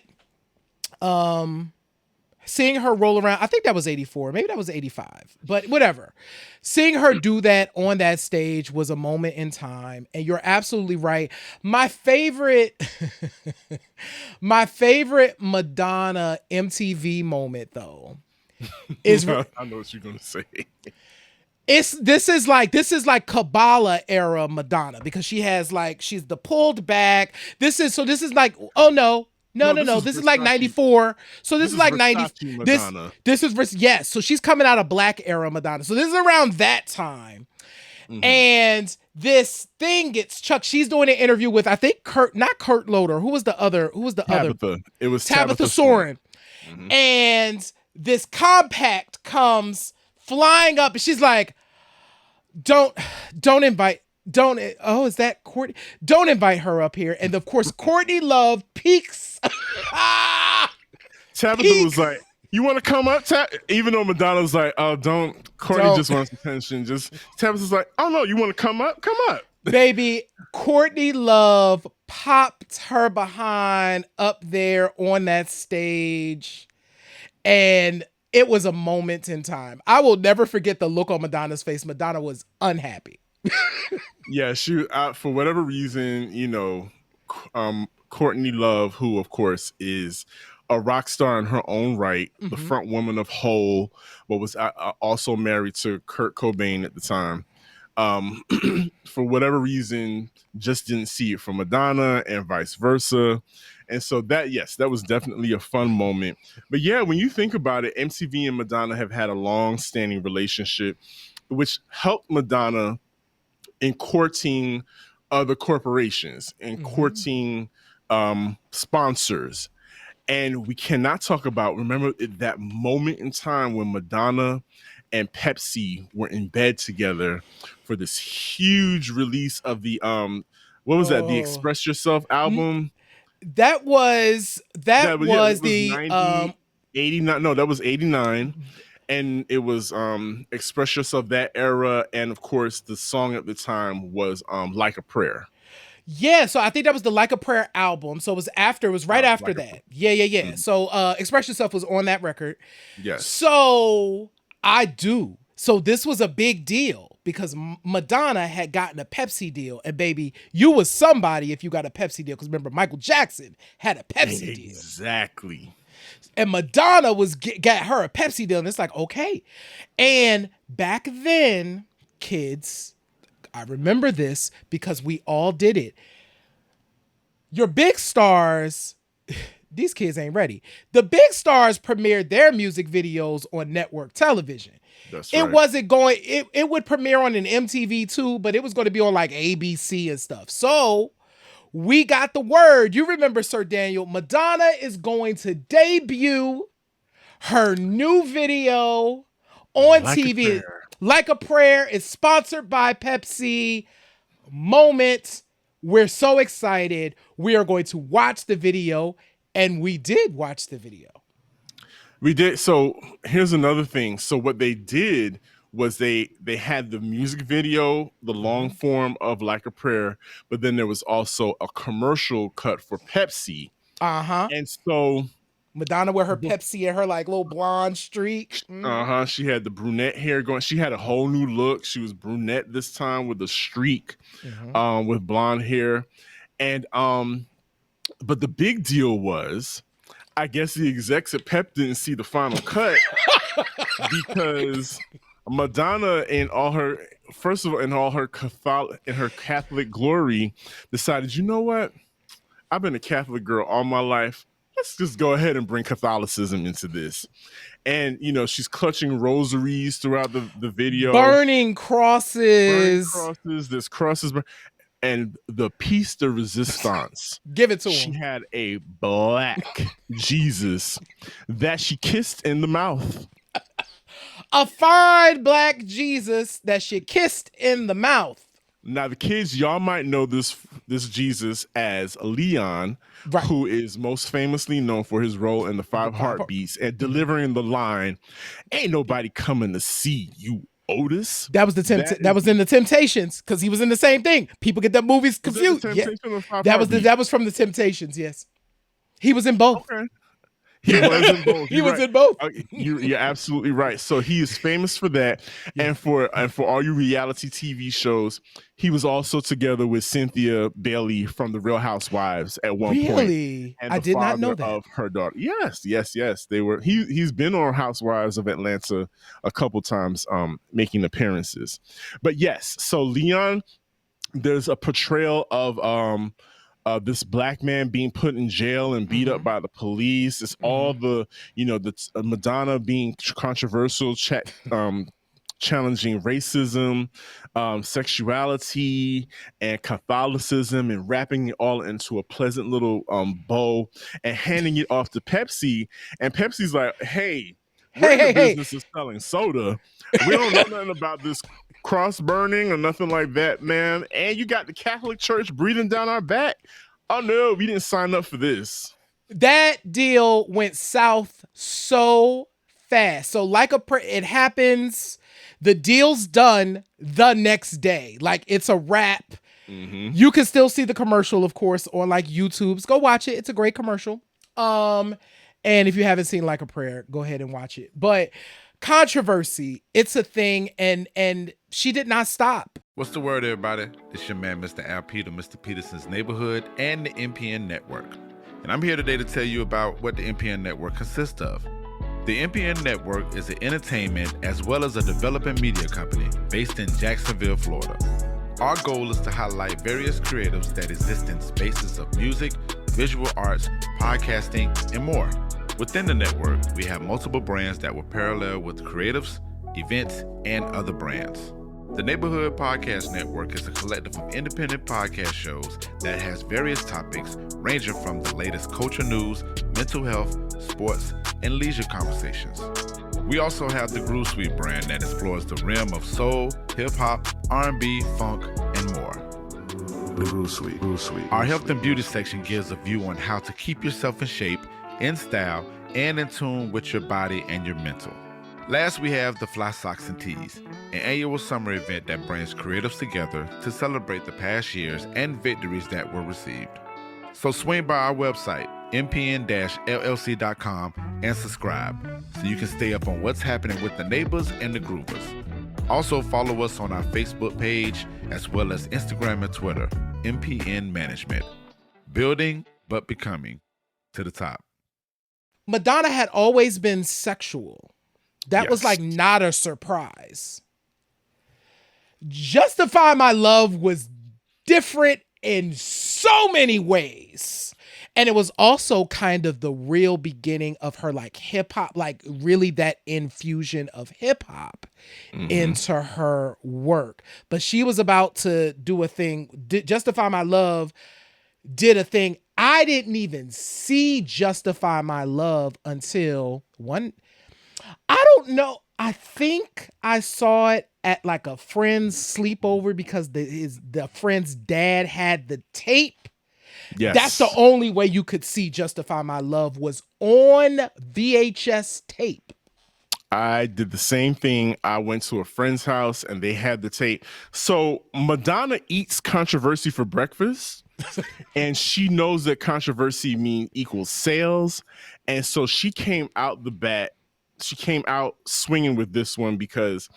Speaker 2: seeing her roll around, I think that was 84, maybe that was 85, but whatever. Seeing her do that on that stage was a moment in time, and you're absolutely right. My favorite Madonna MTV moment, though, is
Speaker 1: I know what you're gonna say.
Speaker 2: This is like Kabbalah era Madonna, because she's the pulled back. This is like, oh no. This is like 94. So this is like 90. This is yes. So she's coming out of Black era Madonna. So this is around that time. And this thing gets chucked. She's doing an interview with, I think, not Kurt Loder. Who was the other?
Speaker 1: Tabitha. It was
Speaker 2: Tabitha Soren. And this compact comes flying up, and she's like, don't invite Courtney? Don't invite her up here. And of course, Courtney Love peaks.
Speaker 1: Tabitha was like, you want to come up? Even though Madonna was like, oh, don't. Courtney just wants attention. Tabitha's like, oh no, you want to come up? Come up.
Speaker 2: Baby, Courtney Love popped her behind up there on that stage. And it was a moment in time. I will never forget the look on Madonna's face. Madonna was unhappy.
Speaker 1: Yeah, she for whatever reason, Courtney Love, who of course is a rock star in her own right, the front woman of Hole, but was also married to Kurt Cobain at the time. For whatever reason, just didn't see it from Madonna and vice versa. And so that was definitely a fun moment. But yeah, when you think about it, MTV and Madonna have had a long-standing relationship, which helped Madonna in courting other corporations and courting sponsors. And we cannot talk about, remember that moment in time when Madonna and Pepsi were in bed together for this huge release of the what was that? The Express Yourself album?
Speaker 2: That was
Speaker 1: It was
Speaker 2: the
Speaker 1: 90, 89. No, that was 89. And it was Express Yourself, that era. And of course, the song at the time was Like a Prayer.
Speaker 2: Yeah, so I think that was the Like a Prayer album. So it was right after
Speaker 1: Like
Speaker 2: that. Yeah. Mm-hmm. So Express Yourself was on that record.
Speaker 1: Yes.
Speaker 2: So So this was a big deal because Madonna had gotten a Pepsi deal. And baby, you was somebody if you got a Pepsi deal. Because remember, Michael Jackson had a Pepsi deal.
Speaker 1: Exactly.
Speaker 2: And Madonna got her a Pepsi deal. And it's like, okay. And back then, kids, I remember this because we all did it. Your big stars, these kids ain't ready. The big stars premiered their music videos on network television.
Speaker 1: That's right.
Speaker 2: It wasn't going, it would premiere on an MTV too, but it was going to be on like ABC and stuff. So we got the word. You remember, Sir Daniel, Madonna is going to debut her new video on TV. Like a Prayer is sponsored by Pepsi. Moment. We're so excited. We are going to watch the video. And we did watch the video.
Speaker 1: We did. So here's another thing. So what they did was they had the music video, the long form of Like a Prayer, but then there was also a commercial cut for Pepsi. And so
Speaker 2: Madonna with her Pepsi and her like little blonde streak.
Speaker 1: She had the brunette hair going. She had a whole new look. She was brunette this time with a streak, with blonde hair. And but the big deal was, I guess the execs at Pep didn't see the final cut because Madonna in all her Catholic glory decided, you know what? I've been a Catholic girl all my life. Let's just go ahead and bring Catholicism into this. And, you know, she's clutching rosaries throughout the video.
Speaker 2: Burning crosses.
Speaker 1: There's crosses. And the piece de resistance.
Speaker 2: Give it to
Speaker 1: she
Speaker 2: him.
Speaker 1: She had a black Jesus that she kissed in the mouth.
Speaker 2: A fine black Jesus that she kissed in the mouth.
Speaker 1: Now, the kids, y'all might know this Jesus as Leon, who is most famously known for his role in the Five Heartbeats and delivering the line, "Ain't nobody coming to see you, Otis."
Speaker 2: That was that was in the Temptations because he was in the same thing. People get the movies confused. That was from the Temptations. Yes, he was in both.
Speaker 1: Okay. He was in both.
Speaker 2: He was in both.
Speaker 1: You're absolutely right. So he is famous for that, and for all your reality TV shows. He was also together with Cynthia Bailey from The Real Housewives at one point.
Speaker 2: Really, I did not know that.
Speaker 1: Of her daughter. Yes. They were. He's been on Housewives of Atlanta a couple times, making appearances. But yes, so Leon, there's a portrayal of this black man being put in jail and beat up by the police. It's all the Madonna being controversial, challenging racism, sexuality, and Catholicism, and wrapping it all into a pleasant little bow and handing it off to Pepsi. And Pepsi's like, hey, business is selling soda. We don't know nothing about this cross burning or nothing like that, man. And you got the Catholic Church breathing down our back. Oh no, we didn't sign up for this.
Speaker 2: That deal went south so fast. So it happens. The deal's done the next day. Like, it's a wrap. You can still see the commercial, of course, on like YouTube's. Go watch it. It's a great commercial. And if you haven't seen Like a Prayer, go ahead and watch it. But controversy, it's a thing, and she did not stop.
Speaker 3: What's the word, everybody? It's your man, Mr. Al Peter, Mr. Peterson's Neighborhood, and the MPN Network. And I'm here today to tell you about what the MPN Network consists of. The MPN Network is an entertainment as well as a developing media company based in Jacksonville, Florida. Our goal is to highlight various creatives that exist in spaces of music, visual arts, podcasting, and more. Within the network, we have multiple brands that will parallel with creatives, events, and other brands. The Neighborhood Podcast Network is a collective of independent podcast shows that has various topics ranging from the latest culture news, mental health, sports, and leisure conversations. We also have the Groove Suite brand that explores the realm of soul, hip-hop, R&B, funk, and more.
Speaker 1: Groove Suite.
Speaker 3: Our health and beauty section gives a view on how to keep yourself in shape, in style, and in tune with your body and your mental. Last, we have the Fly Socks and Tees, an annual summer event that brings creatives together to celebrate the past years and victories that were received. So swing by our website, mpn-llc.com, and subscribe so you can stay up on what's happening with the neighbors and the groovers. Also follow us on our Facebook page as well as Instagram and Twitter, MPN Management. Building but becoming to the top.
Speaker 2: Madonna had always been sexual. That was
Speaker 1: Yes.
Speaker 2: like not a surprise. Justify My Love was different in so many ways. And it was also kind of the real beginning of her like hip hop, like really that infusion of hip hop into her work. But she was about to do a thing. Justify My Love did a thing. I didn't even see Justify My Love until I don't know. I think I saw it at like a friend's sleepover because the friend's dad had the tape.
Speaker 1: Yes.
Speaker 2: That's the only way you could see Justify My Love was on VHS tape.
Speaker 1: I did the same thing. I went to a friend's house and they had the tape. So Madonna eats controversy for breakfast. And she knows that controversy equals sales. And so she came out swinging with this one because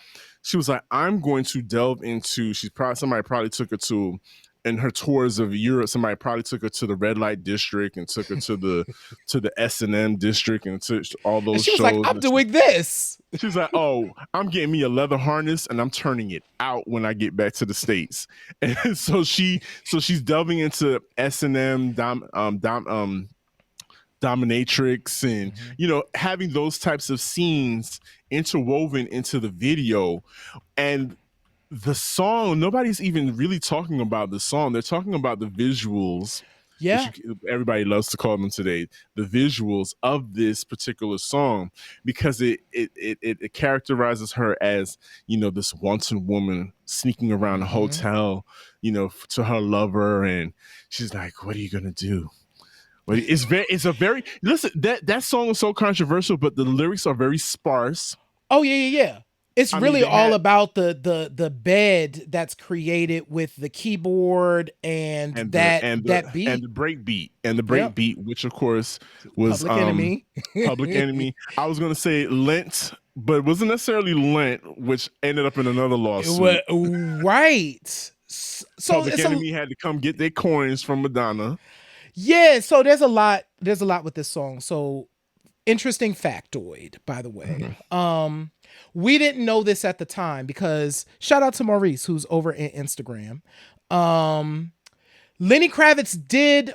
Speaker 1: she was like, I'm going to delve into, somebody probably took her to, in her tours of Europe, somebody probably took her to the red light district and took her to the S&M district and to all those
Speaker 2: And she was
Speaker 1: shows.
Speaker 2: like, I'm doing this.
Speaker 1: She was like, oh, I'm getting me a leather harness and I'm turning it out when I get back to the States. And so she's delving into S&M, dominatrix and having those types of scenes interwoven into the video. And the song, nobody's even really talking about the song. They're talking about the visuals.
Speaker 2: Yeah.
Speaker 1: Everybody loves to call them today, the visuals of this particular song, because it characterizes her as, this wanton woman sneaking around a hotel, to her lover. And she's like, what are you going to do? Listen, that song is so controversial, but the lyrics are very sparse.
Speaker 2: Oh yeah. It's really all about the bed that's created with the keyboard and that beat
Speaker 1: and the break beat beat, which of course was
Speaker 2: Public Enemy.
Speaker 1: Public Enemy. I was gonna say Lent, but it wasn't necessarily Lent, which ended up in another lawsuit.
Speaker 2: Right. So
Speaker 1: Public Enemy had to come get their coins from Madonna.
Speaker 2: Yeah, so there's a lot with this song. So interesting factoid, by the way. We didn't know this at the time because shout out to Maurice, who's over in Instagram. Lenny Kravitz did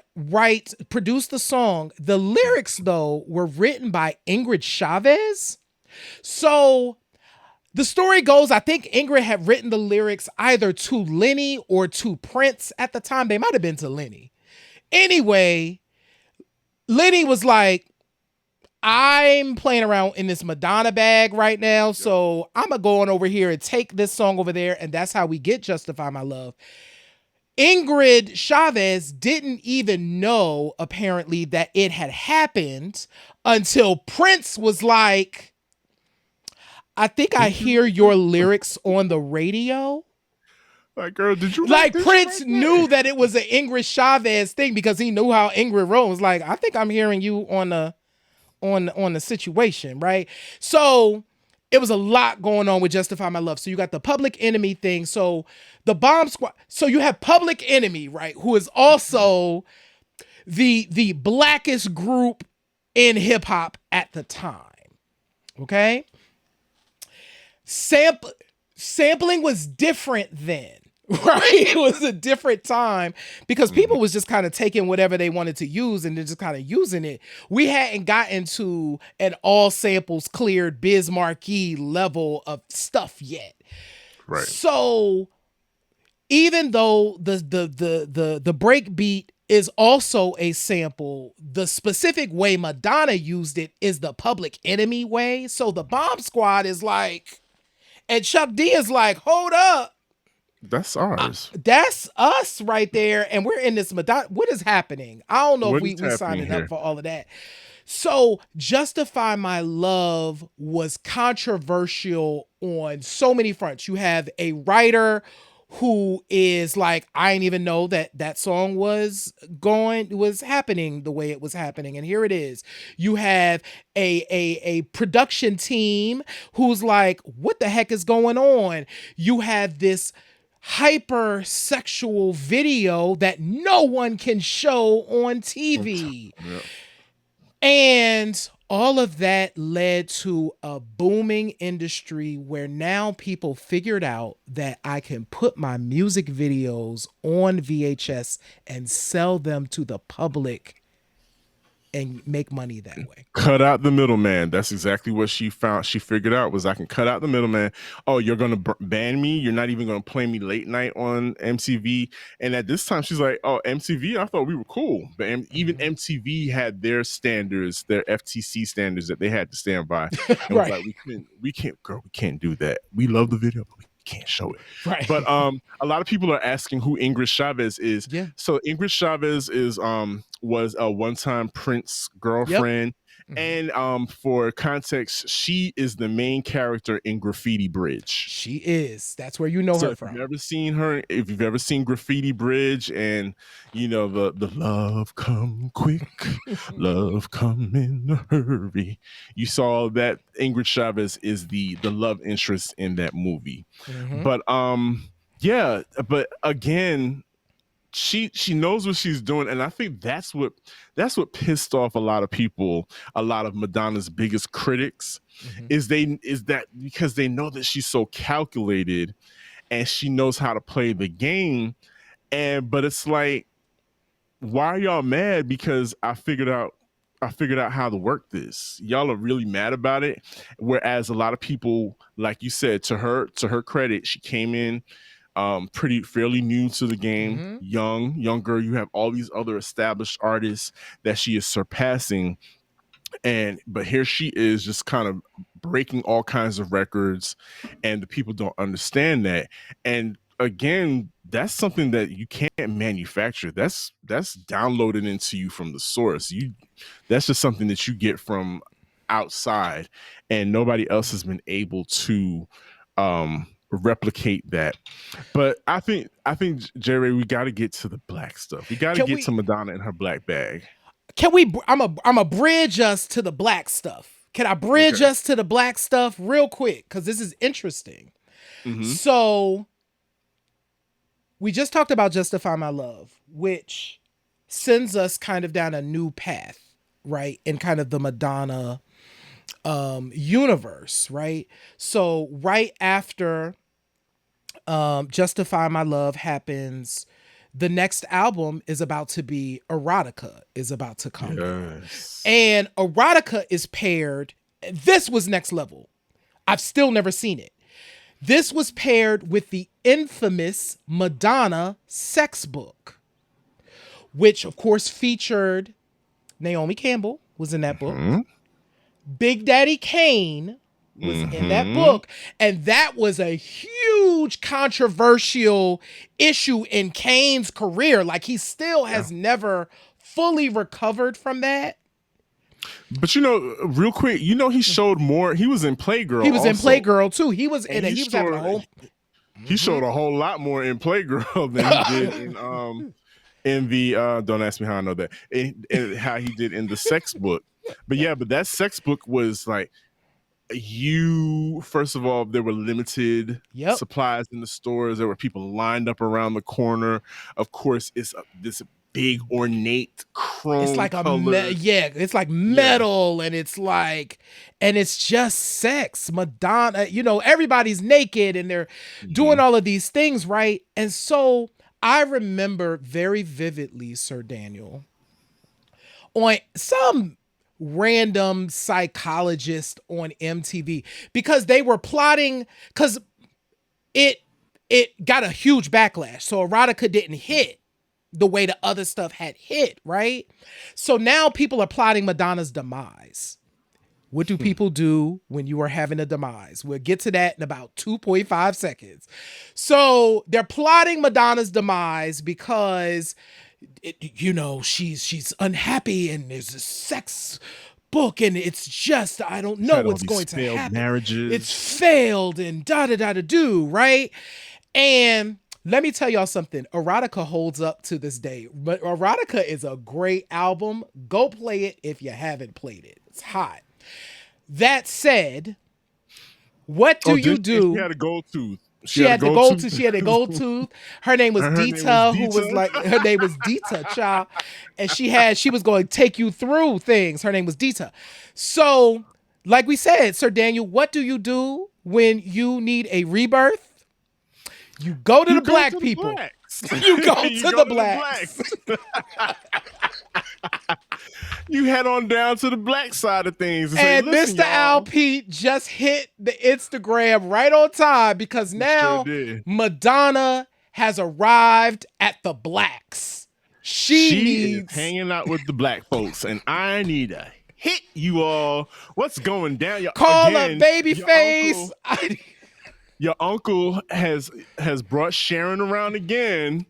Speaker 2: produce the song. The lyrics, though, were written by Ingrid Chavez. So the story goes, I think Ingrid had written the lyrics either to Lenny or to Prince at the time. They might have been to Lenny. Anyway, Lenny was like, I'm playing around in this Madonna bag right now, so I'm going to go on over here and take this song over there, and that's how we get Justify My Love. Ingrid Chavez didn't even know, apparently, that it had happened until Prince was like, I think I hear your lyrics on the radio.
Speaker 1: Like, girl, did you
Speaker 2: like Prince knew that it was an Ingrid Chavez thing because he knew how Ingrid wrote. It was like, I think I'm hearing you on the situation, right? So it was a lot going on with Justify My Love. So you got the Public Enemy thing. So the Bomb Squad. So you have Public Enemy, right? Who is also the blackest group in hip hop at the time. Okay. Sampling was different then. Right? It was a different time because people was just kind of taking whatever they wanted to use and then just kind of using it. We hadn't gotten to an all samples cleared Biz Markie level of stuff yet.
Speaker 1: Right.
Speaker 2: So even though the break beat is also a sample, the specific way Madonna used it is the Public Enemy way. So the Bomb Squad is like, and Chuck D is like, hold up.
Speaker 1: That's ours.
Speaker 2: That's us right there. And we're in this Madonna. What is happening? I don't know
Speaker 1: What
Speaker 2: if
Speaker 1: is
Speaker 2: we
Speaker 1: happening
Speaker 2: signing
Speaker 1: here?
Speaker 2: up for all of that. So Justify My Love was controversial on so many fronts. You have a writer who is like, I didn't even know that song was happening the way it was happening. And here it is. You have a production team who's like, what the heck is going on? You have this hypersexual video that no one can show on TV.
Speaker 1: Yeah.
Speaker 2: And all of that led to a booming industry where now people figured out that I can put my music videos on VHS and sell them to the public and make money that way.
Speaker 1: Cut out the middleman. That's exactly what she found. She figured out was I can cut out the middleman. Oh, you're going to ban me. You're not even going to play me late night on MTV. And at this time, she's like, oh, MTV, I thought we were cool. But even MTV had their standards, their FTC standards that they had to stand by. And was like, we can't do that. We love the video, but we can't show it.
Speaker 2: Right.
Speaker 1: But a lot of people are asking who Ingrid Chavez is.
Speaker 2: Yeah.
Speaker 1: So Ingrid Chavez is was a one-time Prince girlfriend. Yep. And for context, she is the main character in Graffiti Bridge.
Speaker 2: She is. That's where you know her from.
Speaker 1: If you've ever seen her, if you've ever seen Graffiti Bridge and you know the love come quick, love come in a hurry. You saw that Ingrid Chavez is the love interest in that movie. Mm-hmm. But yeah, but again, she knows what she's doing, and I think that's what pissed off a lot of people, a lot of Madonna's biggest critics, is that because they know that she's so calculated and she knows how to play the game, but it's like, why are y'all mad? Because I figured out how to work this. Y'all are really mad about it, whereas a lot of people, like you said, to her credit, she came in fairly new to the game, young girl. You have all these other established artists that she is surpassing, but here she is just kind of breaking all kinds of records, and the people don't understand that. And again, that's something that you can't manufacture. That's downloaded into you from the source. That's just something that you get from outside, and nobody else has been able to replicate that. But I think Jerry, we got to get to the black stuff. We got to get to Madonna and her black bag.
Speaker 2: Can we? I'm a bridge us to the black stuff. Can I bridge us to the black stuff real quick? Because this is interesting. So we just talked about Justify My Love, which sends us kind of down a new path, right? In kind of the Madonna universe, right? So right after Justify My Love happens, the next album is about to be Erotica, is about to come.
Speaker 1: Yes.
Speaker 2: And Erotica is paired. This was next level. I've still never seen it. This was paired with the infamous Madonna sex book, which of course featured Naomi Campbell was in that book. Big Daddy Kane was in that book. And that was a huge controversial issue in Kane's career. Like, he still has never fully recovered from that.
Speaker 1: But real quick, he showed more. He was in Playgirl.
Speaker 2: He was
Speaker 1: also
Speaker 2: in Playgirl too. He was in it. He was having a whole.
Speaker 1: He showed a whole lot more in Playgirl than he did in the. Don't ask me how I know that. And how he did in the sex book. But that sex book was like, first of all, there were limited supplies in the stores. There were people lined up around the corner. Of course, it's this big ornate chrome.
Speaker 2: It's like it's like metal, and it's just sex. Madonna, everybody's naked and they're doing all of these things, right? And so I remember very vividly, Sir Daniel, on some random psychologist on MTV, because they were plotting, because it got a huge backlash. So Erotica didn't hit the way the other stuff had hit, right? So now people are plotting Madonna's demise. What do people do when you are having a demise? We'll get to that in about 2.5 seconds. So they're plotting Madonna's demise because, she's unhappy and there's a sex book and it's just, I don't know what's going to happen.
Speaker 1: Marriages.
Speaker 2: It's failed and da-da-da-da-do, right? And let me tell y'all something. Erotica holds up to this day. But Erotica is a great album. Go play it if you haven't played it. It's hot. That said, what do you do?
Speaker 1: She had a gold tooth.
Speaker 2: She had the gold tooth. She had a gold tooth. Her name was Dita, who was like, her name was Dita, child. And she was going to take you through things. Her name was Dita. So, like we said, Sir Daniel, what do you do when you need a rebirth? You go to the black people. You go to the blacks.
Speaker 1: You head on down to the black side of things.
Speaker 2: And Mr. Al Pete just hit the Instagram right on time because now Madonna has arrived at the blacks. She
Speaker 1: is hanging out with the black folks, and I need to hit you all. What's going down?
Speaker 2: Call up Babyface.
Speaker 1: Your uncle has brought Sharon around again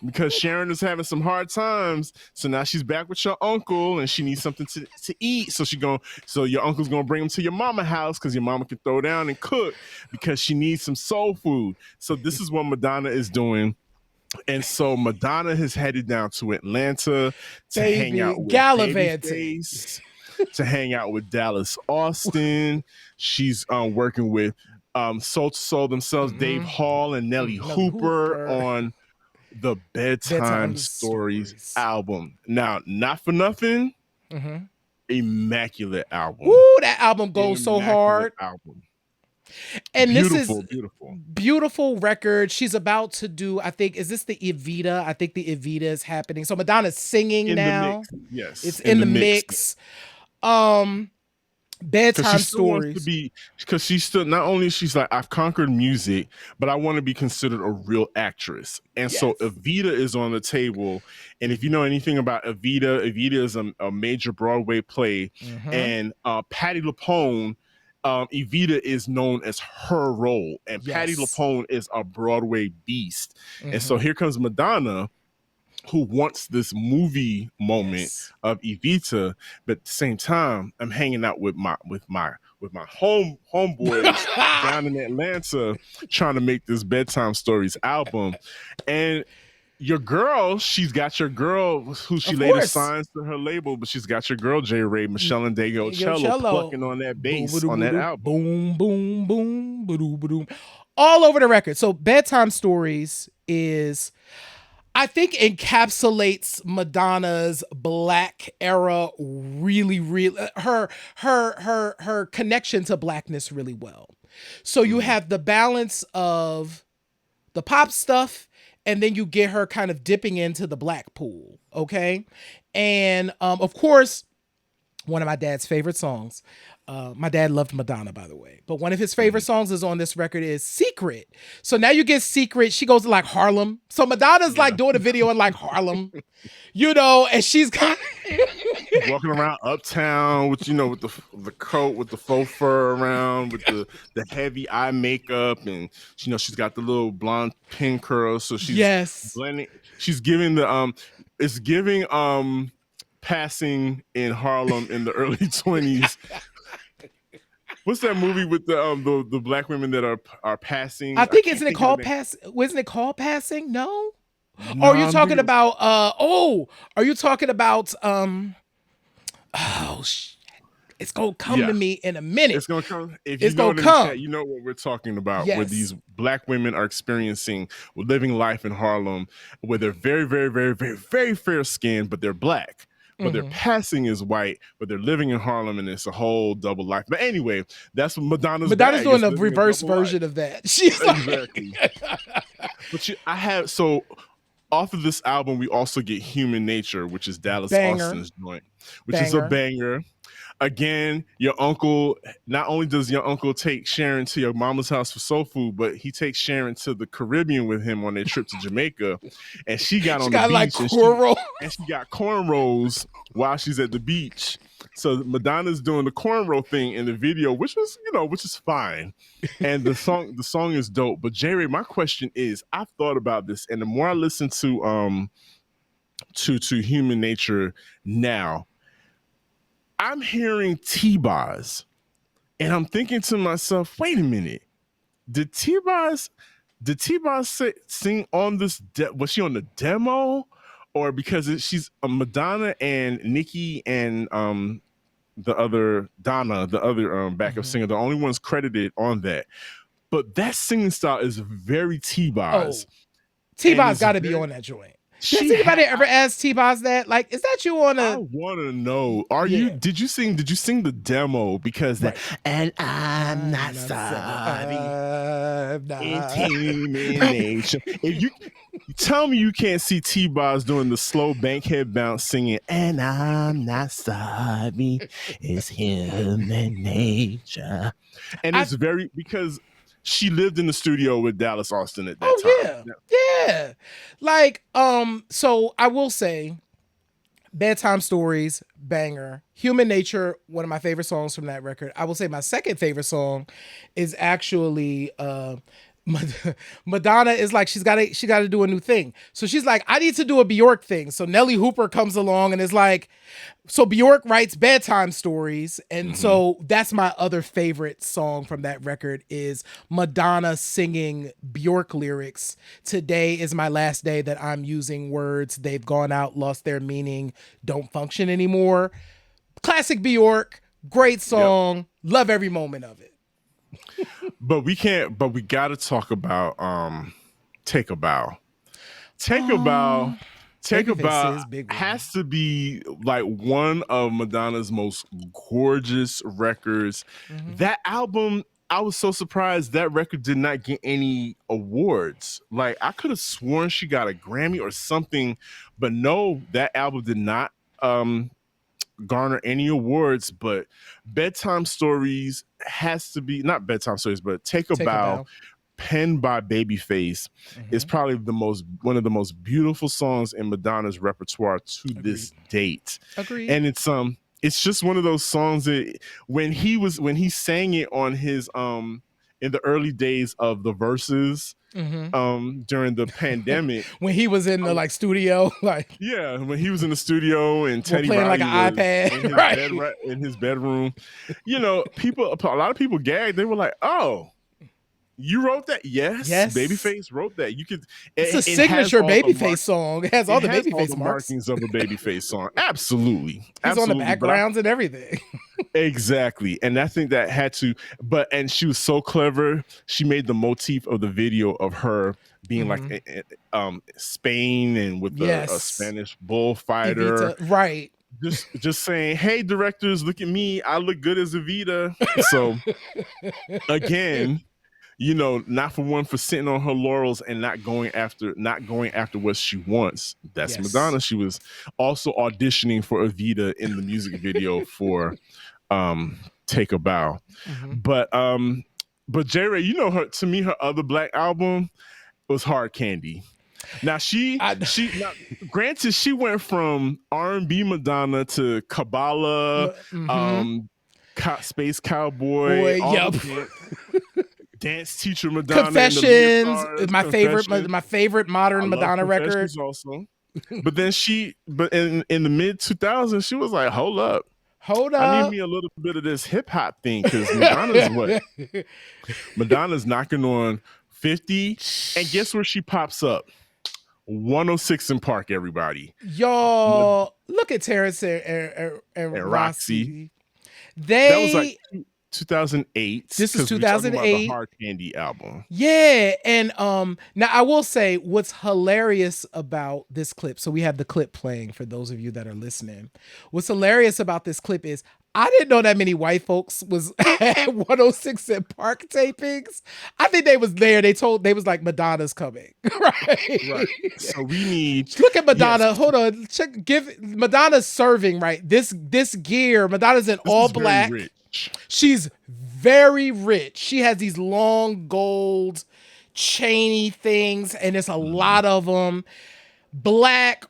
Speaker 1: because Sharon is having some hard times. So now she's back with your uncle and she needs something to eat. So your uncle's gonna bring him to your mama house because your mama can throw down and cook because she needs some soul food. So this is what Madonna is doing. And so Madonna has headed down to Atlanta to hang out with Babyface, to hang out with Dallas Austin. She's working with Soul to Soul themselves, Dave Hall and Nelly Hooper on the Bedtime Stories album. Now, not for nothing, immaculate album.
Speaker 2: Ooh, that album goes so hard.
Speaker 1: Album.
Speaker 2: And
Speaker 1: beautiful,
Speaker 2: this is beautiful record. She's about to do, I think, is this the Evita? I think the Evita is happening. So Madonna's singing now.
Speaker 1: Yes.
Speaker 2: It's in the mix. Bedtime Stories.
Speaker 1: Because she's still, not only she's like, I've conquered music, but I want to be considered a real actress. And so Evita is on the table. And if you know anything about Evita is a major Broadway play. And Patti LuPone, Evita is known as her role. And Patti LuPone is a Broadway beast. And so here comes Madonna, who wants this movie moment of Evita, but at the same time, I'm hanging out with my homeboys down in Atlanta, trying to make this Bedtime Stories album. And your girl, she's got your girl who she later signs to her label, but she's got your girl J. Ray, Michelle and Dago Cello plucking on that bass on that album.
Speaker 2: Boom, boom, boom, ba-doom, ba-doom. All over the record. So Bedtime Stories is, I think, encapsulates Madonna's black era really, her connection to blackness really well. So you have the balance of the pop stuff, and then you get her kind of dipping into the black pool, okay? And of course, one of my dad's favorite songs. My dad loved Madonna, by the way. But one of his favorite songs is on this record is Secret. So now you get Secret. She goes to like Harlem. So Madonna's like doing a video in like Harlem, and she's kind
Speaker 1: of walking around uptown with, with the coat, with the faux fur around, with the heavy eye makeup. And, she's got the little blonde pin curls. So she's blending. She's giving it's giving Passing in Harlem in the early 20s. What's that movie with the black women that are passing?
Speaker 2: I think isn't it called Passing? No. Or are you talking about are you talking about it's gonna come to me in a minute.
Speaker 1: It's gonna come. If you know it in the chat, you know what we're talking about. Where these black women are experiencing living life in Harlem, where they're very, very, very, very, very fair skinned, but they're black. But their passing is white, but they're living in Harlem, and it's a whole double life. But anyway, that's what Madonna's
Speaker 2: doing a reverse version of that. She's
Speaker 1: exactly. But so off of this album, we also get Human Nature, which is Dallas Austin's joint, which is a banger. Again, your uncle, not only does your uncle take Sharon to your mama's house for soul food, but he takes Sharon to the Caribbean with him on their trip to Jamaica. And she got on the
Speaker 2: got like
Speaker 1: beach and she got cornrows while she's at the beach. So Madonna's doing the cornrow thing in the video, which is fine. And the song is dope. But J-Ray, my question is, I've thought about this, and the more I listen to Human Nature now, I'm hearing T-Boz, and I'm thinking to myself, wait a minute, did T-Boz sing on this? Was she on the demo, or because she's Madonna and Nikki and the other Donna, the other backup singer, the only ones credited on that? But that singing style is very T-Boz.
Speaker 2: Oh, T-Boz got to be on that joint. Does anybody ever ask T-Boz that? Like, is that you on a?
Speaker 1: I want to know. Did you sing the demo? Because that, and I'm not sorry. It's human nature. If you tell me you can't see T-Boz doing the slow bankhead bounce singing, and I'm not sorry, it's human nature. And it's very, because she lived in the studio with Dallas Austin at that time.
Speaker 2: Yeah. Like, so I will say, Bedtime Stories, banger. Human Nature, one of my favorite songs from that record. I will say my second favorite song is actually Madonna is like, she got to do a new thing. So she's like, I need to do a Bjork thing. So Nelly Hooper comes along and is like, so Bjork writes Bedtime Stories. And so that's my other favorite song from that record is Madonna singing Bjork lyrics. Today is my last day that I'm using words. They've gone out, lost their meaning, don't function anymore. Classic Bjork, great song. Yep. Love every moment of it.
Speaker 1: But we got to talk about Take a Bow. Take a Bow has to be like one of Madonna's most gorgeous records. That album, I was so surprised that record did not get any awards. Like, I could have sworn she got a Grammy or something, but no, that album did not garner any awards. But Bedtime Stories has to be, not Bedtime Stories, but Take a Bow, penned by Babyface, is probably one of the most beautiful songs in Madonna's repertoire to this date.
Speaker 2: Agreed.
Speaker 1: And it's just one of those songs that when he sang it on his in the early days of the Verses during the pandemic,
Speaker 2: when he was in the studio,
Speaker 1: when he was in the studio and Teddy
Speaker 2: playing
Speaker 1: Riley
Speaker 2: like an iPad
Speaker 1: in his bedroom, a lot of people gagged. They were like, "Oh, you wrote that?" Yes. Babyface wrote that.
Speaker 2: It's a signature Babyface song. It has all the Babyface
Speaker 1: markings of a Babyface song. Absolutely.
Speaker 2: It's on the backgrounds and everything.
Speaker 1: Exactly. And I think that had to, and she was so clever. She made the motif of the video of her being like Spain and with a Spanish bullfighter.
Speaker 2: Right.
Speaker 1: Just saying, hey, directors, look at me. I look good as Evita. So again, not for sitting on her laurels and not going after what she wants. That's Madonna. She was also auditioning for Evita in the music video for Take a Bow. But J-Ray, to me, her other Black album was Hard Candy. Now granted, she went from R&B Madonna to Kabbalah, Space Cowboy, Dance Teacher Madonna,
Speaker 2: Confessions, my favorite modern Madonna record.
Speaker 1: Also, but then in the mid 2000s, she was like, hold up, I need me a little bit of this hip hop thing, because Madonna's knocking on 50, and guess where she pops up? 106 in Park, everybody.
Speaker 2: Y'all, look at Terrence and Roxy.
Speaker 1: That was like 2008.
Speaker 2: This is
Speaker 1: 'cause we're talking about the
Speaker 2: 2008.
Speaker 1: Hard Candy album.
Speaker 2: Yeah, and now I will say what's hilarious about this clip. So we have the clip playing for those of you that are listening. What's hilarious about this clip is I didn't know that many white folks was at 106 and Park tapings. I think they was there. They was like Madonna's coming, right?
Speaker 1: So we need
Speaker 2: Look at Madonna. Hold on, give Madonna's serving right. This gear. Madonna's in all black.
Speaker 1: Rich.
Speaker 2: She's very rich. She has these long gold chainy things, and there's a lot of them. Black,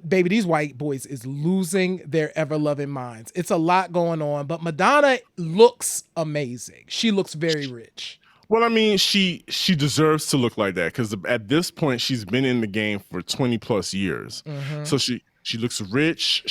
Speaker 2: baby, these white boys is losing their ever-loving minds. It's a lot going on, but Madonna looks amazing. She looks very rich.
Speaker 1: Well, I mean, she deserves to look like that because at this point she's been in the game for 20 plus years. So she looks rich.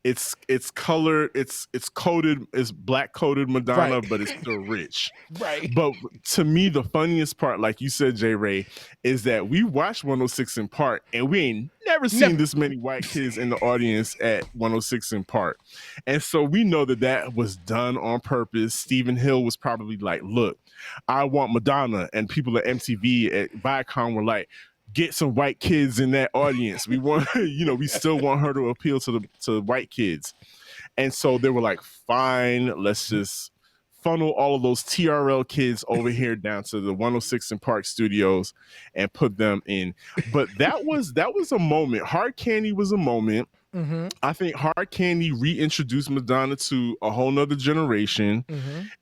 Speaker 1: It's colored, it's coated, it's black coated Madonna,
Speaker 2: Right.
Speaker 1: but it's still rich.
Speaker 2: Right.
Speaker 1: But to me, the funniest part, like you said, J. Ray, is that we watched 106 in Park and we ain't never seen this many white kids in the audience at 106 in Park. And so we know that was done on purpose. Stephen Hill was probably like, look, I want Madonna, and people at MTV at Viacom were like, get some white kids in that audience. We want, we still want her to appeal to white kids. And so they were like, fine, let's just funnel all of those TRL kids over here down to the 106 in Park studios and put them in. But that was a moment. Hard Candy was a moment. I think Hard Candy reintroduced Madonna to a whole nother generation.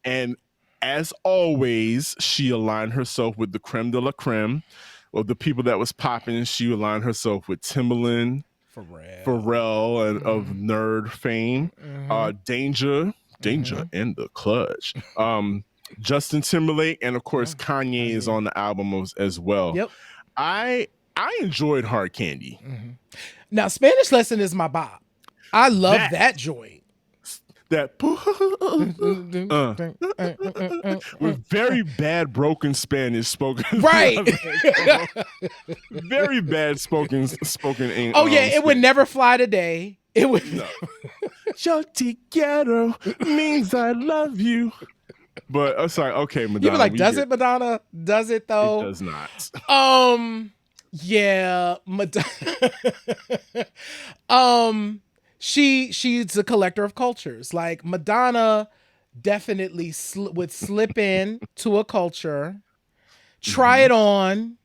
Speaker 1: And as always, she aligned herself with the creme de la creme. Well, the people that was popping, she aligned herself with Timbaland, Pharrell, and of nerd fame, Danger in the Clutch, Justin Timberlake, and of course Kanye is on the album as well.
Speaker 2: Yep.
Speaker 1: I enjoyed Hard Candy.
Speaker 2: Now, Spanish Lesson is my bop. I love that joint.
Speaker 1: That with very bad broken Spanish spoken,
Speaker 2: right?
Speaker 1: Very bad spoken English.
Speaker 2: Oh yeah, it would never fly today. It would.
Speaker 1: No. Yo te quiero means I love you. But it's like, okay, Madonna.
Speaker 2: You be like, does it, Madonna? Does it though?
Speaker 1: It does not.
Speaker 2: Yeah, Madonna. She's a collector of cultures. Like Madonna definitely would slip in to a culture, try it on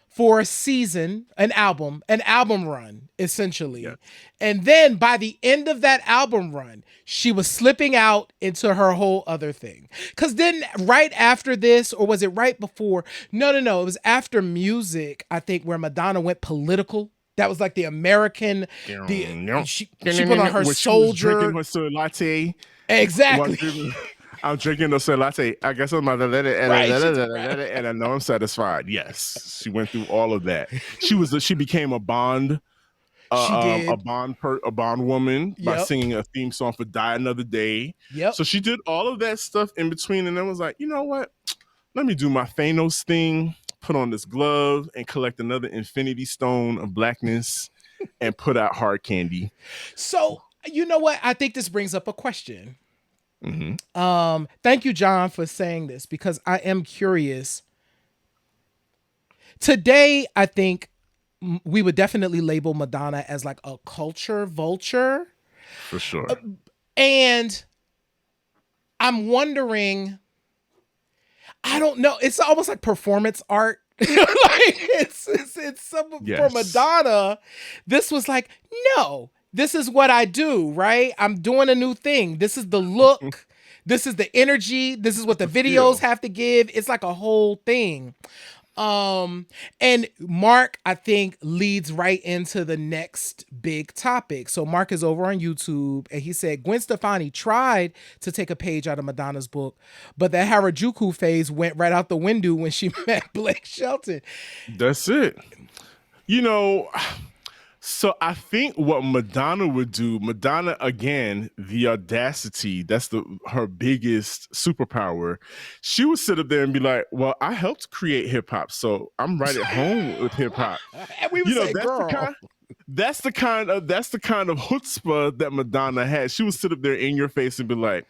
Speaker 2: for a season, an album run, essentially. Yeah. And then by the end of that album run, she was slipping out into her whole other thing. Because then right after this, or was it right before? No, it was after Music, I think, where Madonna went political. That was like the American, she put on her soldier.
Speaker 1: Drinking her soy latte.
Speaker 2: Exactly.
Speaker 1: I'm drinking the soy latte. I guess I'm and I know I'm satisfied. Yes, she went through all of that. She became a Bond. A Bond woman by singing a theme song for Die Another Day.
Speaker 2: Yep.
Speaker 1: So she did all of that stuff in between, and then was like, you know what? Let me do my Thanos thing. Put on this glove and collect another Infinity Stone of Blackness and put out Hard Candy.
Speaker 2: So, you know what? I think this brings up a question. Thank you, John, for saying this, because I am curious. Today, I think we would definitely label Madonna as like a culture vulture.
Speaker 1: For sure.
Speaker 2: And I'm wondering, I don't know. It's almost like performance art. Like it's some for Madonna. This was like, no, this is what I do, right? I'm doing a new thing. This is the look. This is the energy. This is what the videos have to give. It's like a whole thing. And Mark, I think, leads right into the next big topic. So Mark is over on YouTube and he said Gwen Stefani tried to take a page out of Madonna's book, but the Harajuku phase went right out the window when she met Blake Shelton.
Speaker 1: That's it. So I think what Madonna would do, again, the audacity, that's her biggest superpower. She would sit up there and be like, well, I helped create hip hop, so I'm right at home with hip hop.
Speaker 2: And we would say, girl.
Speaker 1: That's the kind of chutzpah that Madonna had. She would sit up there in your face and be like,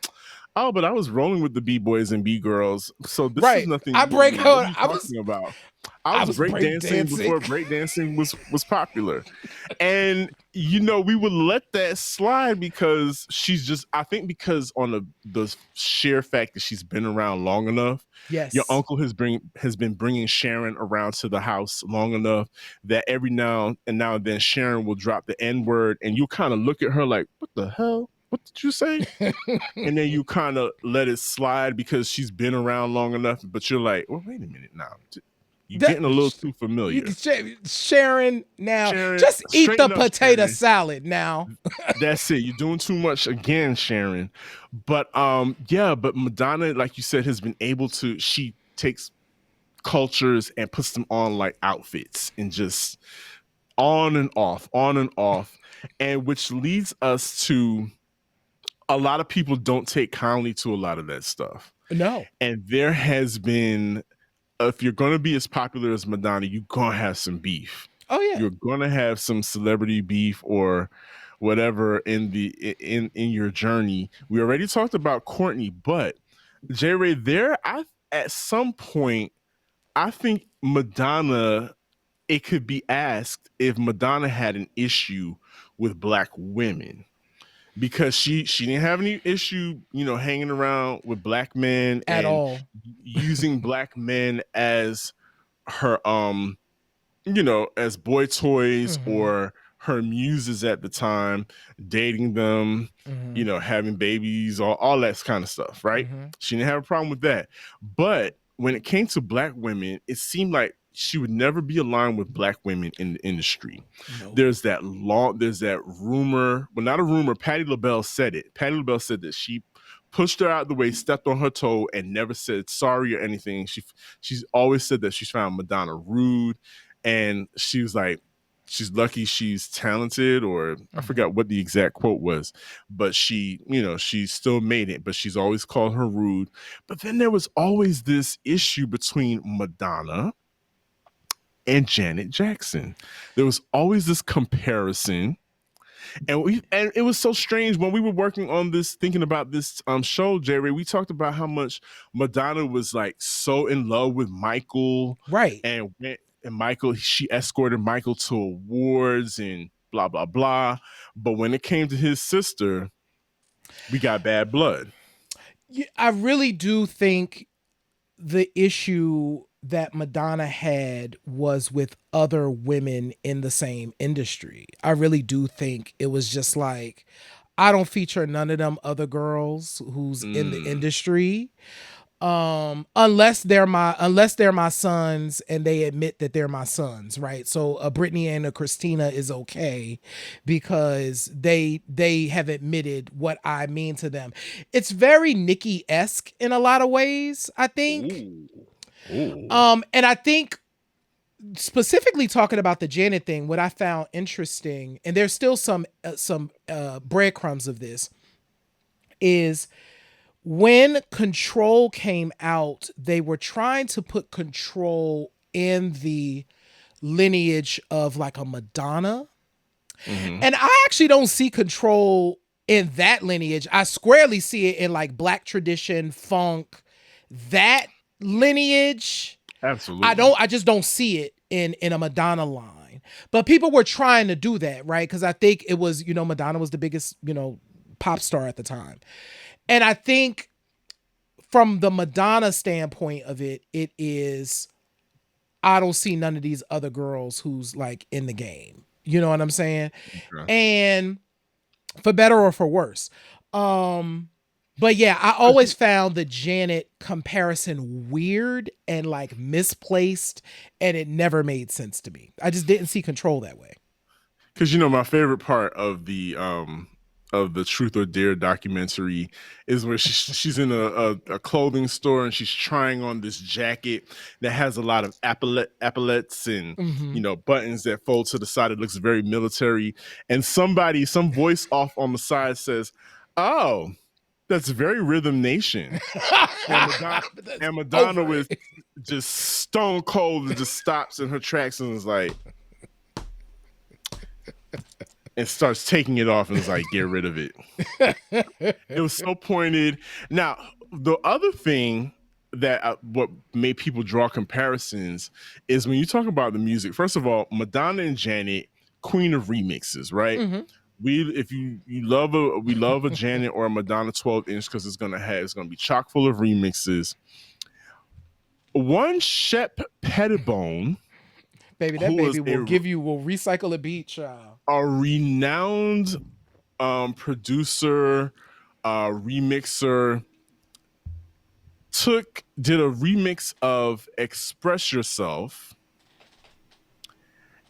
Speaker 1: Oh, but I was rolling with the B-boys and B-girls, so this is
Speaker 2: Right.
Speaker 1: nothing
Speaker 2: I
Speaker 1: new to
Speaker 2: break
Speaker 1: me. What are
Speaker 2: out.
Speaker 1: you talking about? I
Speaker 2: I
Speaker 1: was
Speaker 2: was break
Speaker 1: breakdancing before
Speaker 2: dancing.
Speaker 1: breakdancing was popular. And we would let that slide because she's just, I think, because on the sheer fact that she's been around long enough. Your
Speaker 2: Yes.
Speaker 1: uncle has been bringing Sharon around to the house long enough that every now and then Sharon will drop the N-word, and you kind of look at her like, what the hell? What did you say? And then you kind of let it slide because she's been around long enough, but you're like, well, wait a minute now. You're getting a little too familiar.
Speaker 2: Sharon, now
Speaker 1: Sharon,
Speaker 2: just eat the
Speaker 1: straighten up,
Speaker 2: potato
Speaker 1: Sharon.
Speaker 2: salad now.
Speaker 1: That's it. You're doing too much again, Sharon. But but Madonna, like you said, has been able to, she takes cultures and puts them on like outfits and just on and off, on and off. And which leads us to a lot of people don't take kindly to a lot of that stuff.
Speaker 2: No.
Speaker 1: And there has been, if you're going to be as popular as Madonna, you're going to have some beef.
Speaker 2: Oh yeah.
Speaker 1: You're going to have some celebrity beef or whatever in your journey. We already talked about Courtney, but J. Ray, at some point, I think Madonna, it could be asked if Madonna had an issue with Black women, because she didn't have any issue, hanging around with Black men
Speaker 2: At
Speaker 1: and
Speaker 2: all.
Speaker 1: using Black men as her as boy toys or her muses at the time, dating them, having babies, all that kind of stuff, right? She didn't have a problem with that. But when it came to Black women, it seemed like she would never be aligned with Black women in the industry.
Speaker 2: No.
Speaker 1: There's that rumor, well, not a rumor, Patti LaBelle said it. Patti LaBelle said that she pushed her out the way, stepped on her toe, and never said sorry or anything. She's always said that she's found Madonna rude, and she was like, she's lucky she's talented, or I forgot what the exact quote was, but she still made it, but she's always called her rude. But then there was always this issue between Madonna and Janet Jackson. There was always this comparison. And it was so strange when we were working on this, thinking about this show, Jerry. We talked about how much Madonna was like so in love with Michael,
Speaker 2: right?
Speaker 1: And Michael, she escorted Michael to awards and blah blah blah. But when it came to his sister, we got bad blood.
Speaker 2: I really do think the issue that Madonna had was with other women in the same industry. I really do think it was just like, I don't feature none of them other girls who's in the industry. Unless they're my sons and they admit that they're my sons, right? So a Brittany and a Christina is okay because they have admitted what I mean to them. It's very Nicki-esque in a lot of ways, I think.
Speaker 1: Ooh.
Speaker 2: And I think specifically talking about the Janet thing, what I found interesting, and there's still some breadcrumbs of this, is when Control came out, they were trying to put Control in the lineage of like a Madonna. And I actually don't see Control in that lineage. I squarely see it in like Black tradition, funk, that lineage.
Speaker 1: Absolutely.
Speaker 2: I just don't see it in a Madonna line. But people were trying to do that, right? Because I think it was, Madonna was the biggest, pop star at the time. And I think from the Madonna standpoint of it, it is, I don't see none of these other girls who's like in the game. You know what I'm saying? Okay. And for better or for worse. But yeah, I always found the Janet comparison weird and like misplaced, and it never made sense to me. I just didn't see Control that way.
Speaker 1: Because my favorite part of the Truth or Dare documentary is where she's in a clothing store and she's trying on this jacket that has a lot of epaulets and buttons that fold to the side. It looks very military, and some voice off on the side says, "Oh, that's very Rhythm Nation." and Madonna was just stone cold and just stops in her tracks and is like, and starts taking it off and is like, get rid of it. It was so pointed. Now, the other thing that what made people draw comparisons is when you talk about the music. First of all, Madonna and Janet, queen of remixes, right?
Speaker 2: Mm-hmm.
Speaker 1: If you love a Janet or a Madonna 12-inch because it's gonna be chock full of remixes. One Shep Pettibone,
Speaker 2: Baby, that baby will recycle a beat, child.
Speaker 1: A renowned producer, remixer, did a remix of Express Yourself,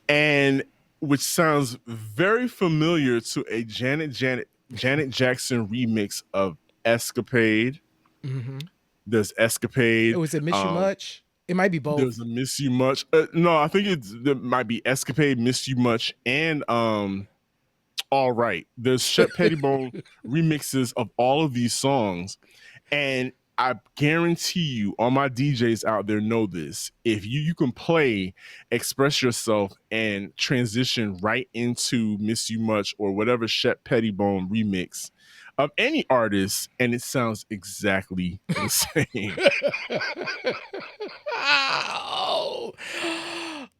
Speaker 1: and which sounds very familiar to a Janet Jackson remix of Escapade.
Speaker 2: Mm-hmm.
Speaker 1: There's Escapade.
Speaker 2: Was it Miss You Much? It might be both.
Speaker 1: There's a Miss You Much. No, I think there might be Escapade, Miss You Much, and All Right. There's Shep Pettibone remixes of all of these songs, and I guarantee you, all my DJs out there know this. If you can play Express Yourself and transition right into Miss You Much or whatever Shep Pettibone remix of any artist, and it sounds exactly the same.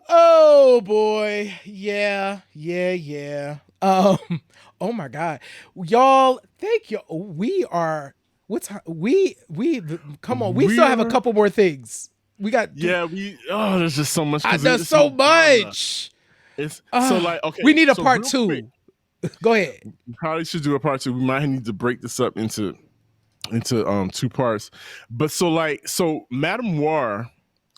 Speaker 2: Oh boy. Yeah. Oh my God. Y'all, thank you. Come on. We still have a couple more things. We got
Speaker 1: there's just so much.
Speaker 2: There's so much.
Speaker 1: It's so like, okay.
Speaker 2: We need a part 2. Quick, go ahead.
Speaker 1: We probably should do a part 2. We might need to break this up into 2 parts. But so Madame Noir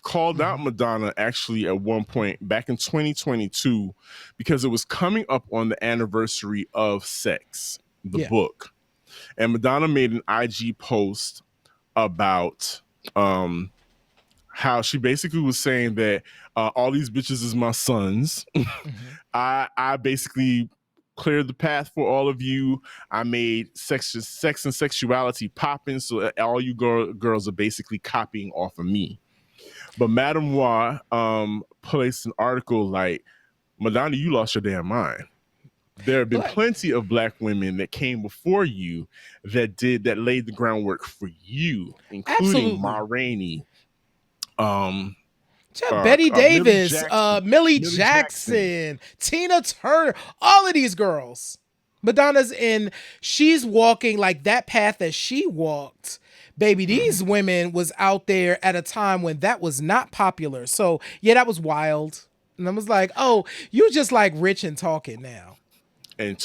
Speaker 1: called out Madonna actually at one point back in 2022 because it was coming up on the anniversary of Sex, the book. And Madonna made an IG post about how she basically was saying that all these bitches is my sons. I basically cleared the path for all of you. I made sex and sexuality popping, so all you girls are basically copying off of me. But Madame Noir placed an article like, Madonna, you lost your damn mind. There have been plenty of black women that came before you that laid the groundwork for you, including Ma Rainey,
Speaker 2: Betty Davis, Millie Jackson, Tina Turner, all of these girls. Madonna's she's walking like that path that she walked. Baby, these women was out there at a time when that was not popular. So yeah, that was wild. And I was like, oh, you just like rich and talking now.
Speaker 1: And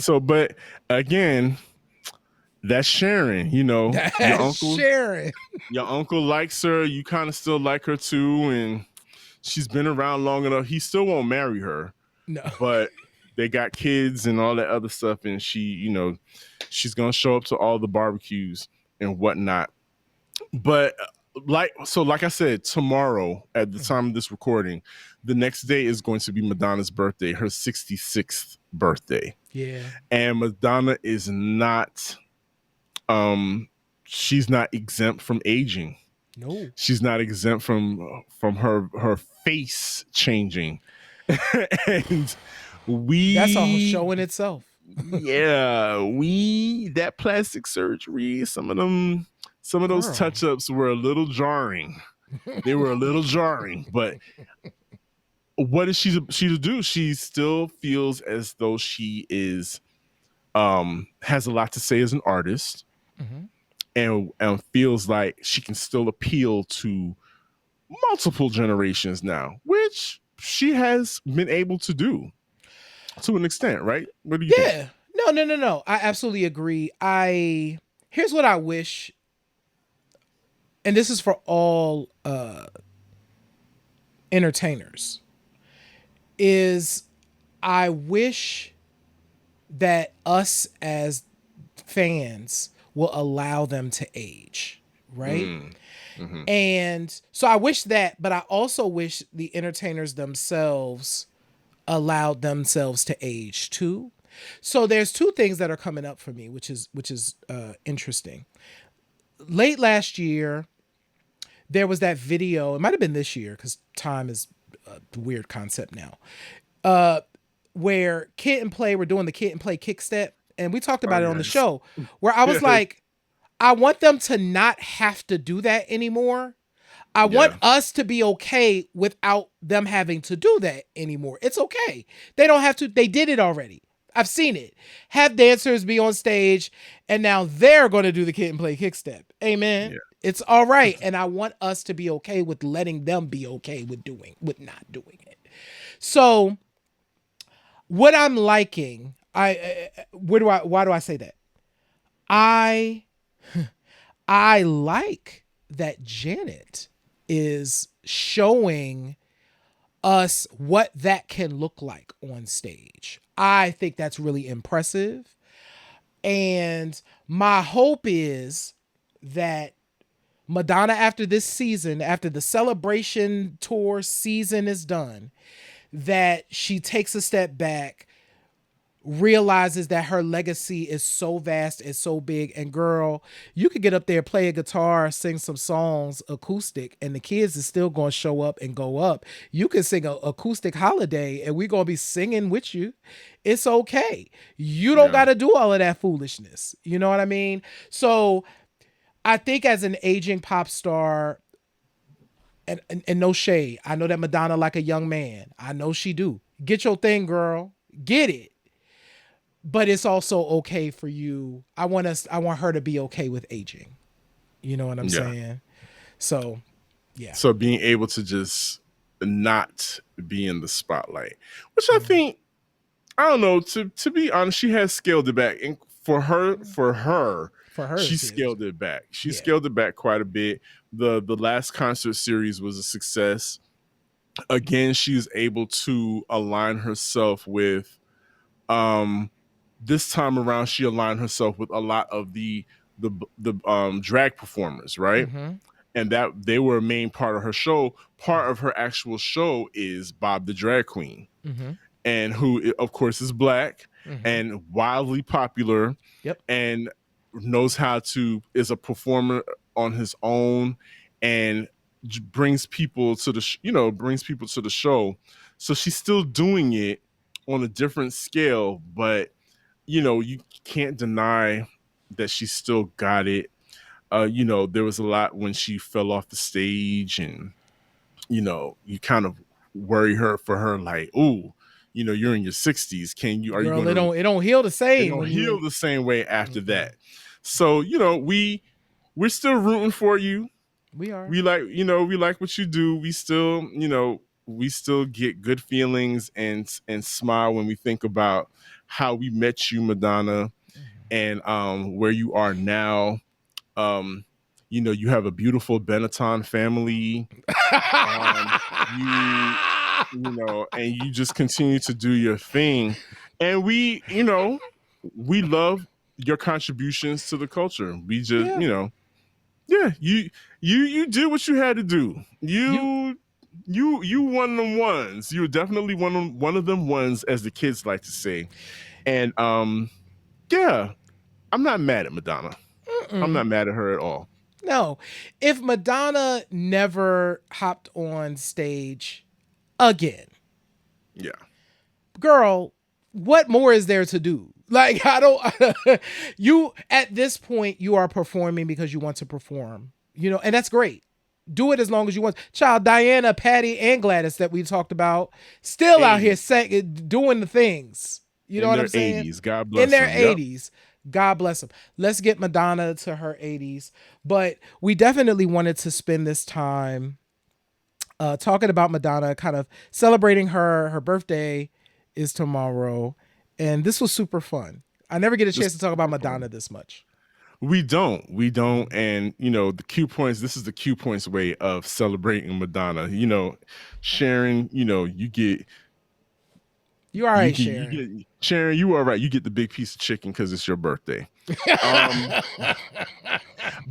Speaker 1: so, but again, that's Sharon,
Speaker 2: Sharon.
Speaker 1: Your uncle likes her. You kind of still like her too. And she's been around long enough. He still won't marry her. No. But they got kids and all that other stuff. And she, she's going to show up to all the barbecues and whatnot. But like I said, tomorrow at the time of this recording, the next day is going to be Madonna's birthday, her 66th birthday. Yeah. And Madonna is not, she's not exempt from aging. No. She's not exempt from her face changing. And
Speaker 2: that's all showing itself.
Speaker 1: Yeah. That plastic surgery, some of those touch-ups were a little jarring. They were a little jarring, but what is she to do? She still feels as though she is has a lot to say as an artist, and feels like she can still appeal to multiple generations now, which she has been able to do to an extent, right? What do you think?
Speaker 2: No. I absolutely agree. Here's what I wish, and this is for all entertainers, is I wish that us as fans will allow them to age, right? And so I wish that, but I also wish the entertainers themselves allowed themselves to age too. So there's 2 things that are coming up for me, which is interesting. Late last year, there was that video. It might have been this year because time is a weird concept now. where Kid and Play were doing the Kid and Play kick step, and we talked about it on the
Speaker 1: yes.
Speaker 2: show, where I was
Speaker 1: Yes.
Speaker 2: like, I want them to not have to do that anymore. I want us to be okay without them having to do that anymore. It's okay. They don't have to. They did it already. I've seen it. Have dancers be on stage, and now they're going to do the Kid and Play kick step. Amen.
Speaker 1: Yeah.
Speaker 2: It's all right. And I want us to be okay with letting them be okay with not doing it. So what I'm liking, why do I say that? I like that Janet is showing us what that can look like on stage. I think that's really impressive. And my hope is that Madonna, after this season, after the celebration tour season is done, that she takes a step back, realizes that her legacy is so vast and so big. And girl, you could get up there, play a guitar, sing some songs acoustic, and the kids is still going to show up and go up. You can sing an acoustic holiday and we're going to be singing with you. It's okay. You don't got to do all of that foolishness. You know what I mean? So I think as an aging pop star, and no shade, I know that Madonna like a young man. I know she do. Get your thing, girl. Get it. But it's also okay for you. I want her to be okay with aging. You know what I'm saying? So, yeah.
Speaker 1: So being able to just not be in the spotlight, which I think, I don't know, to be honest, she has scaled it back. And for her, she scaled it back. She scaled it back quite a bit. The last concert series was a success. Again, she's able to align herself with, this time around, she aligned herself with a lot of the drag performers, right? Mm-hmm. And that they were a main part of her show. Part of her actual show is Bob the Drag Queen, and who, of course, is Black and wildly popular, and knows how to, is a performer on his own, and brings people to the show. So she's still doing it on a different scale, but you can't deny that she still got it. There was a lot when she fell off the stage, and you kind of worry for her, like, ooh, you're in your 60s. Are you going to?
Speaker 2: It don't heal the same.
Speaker 1: It don't heal the same way after that. So we're still rooting for you.
Speaker 2: We are.
Speaker 1: We like what you do. We still get good feelings and smile when we think about how we met you, Madonna, and where you are now. You have a beautiful Benetton family. And you just continue to do your thing. And we love your contributions to the culture. We just, you did what you had to do. You one of them ones. You're definitely one of them ones, as the kids like to say. And I'm not mad at Madonna. I'm not mad at her at all.
Speaker 2: No. If Madonna never hopped on stage again, girl, what more is there to do? Like, you, at this point, you are performing because you want to perform, and that's great. Do it as long as you want. Child, Diana, Patty, and Gladys that we talked about, still out here doing the things. You know what I'm saying?
Speaker 1: 80s, God bless them.
Speaker 2: In their 80s. God bless them. Let's get Madonna to her 80s. But we definitely wanted to spend this time talking about Madonna, kind of celebrating her. Her birthday is tomorrow. And this was super fun. I never get a chance to talk about Madonna this much.
Speaker 1: We don't. And, the Q Points, this is the Q Points way of celebrating Madonna. Sharon, you get...
Speaker 2: You all right, Sharon.
Speaker 1: Sharon, you all right. You get the big piece of chicken because it's your birthday.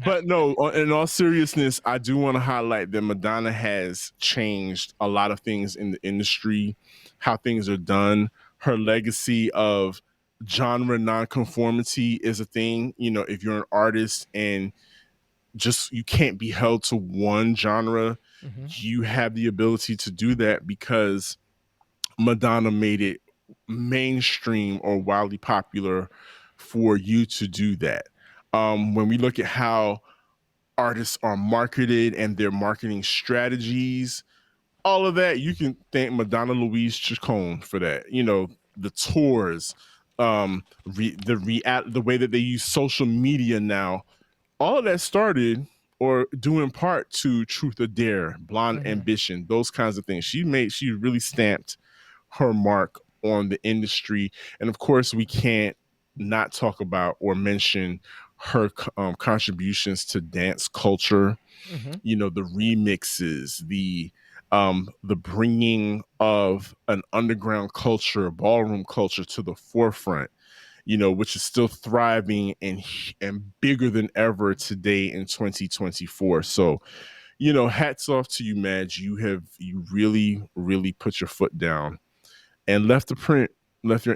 Speaker 1: But no, in all seriousness, I do want to highlight that Madonna has changed a lot of things in the industry, how things are done. Her legacy of genre nonconformity is a thing. If you're an artist and just you can't be held to one genre, you have the ability to do that because Madonna made it mainstream or wildly popular for you to do that. When we look at how artists are marketed and their marketing strategies, all of that, you can thank Madonna Louise Chacon for that. You know, the tours, the way that they use social media now, all of that started or due in part to Truth or Dare, Blonde Ambition, those kinds of things. She really stamped her mark on the industry. And of course, we can't not talk about or mention her contributions to dance culture. You know, the remixes, the bringing of an underground culture, ballroom culture to the forefront, you know, which is still thriving and bigger than ever today in 2024. So, you know, hats off to you, Madge. You really, really put your foot down and left your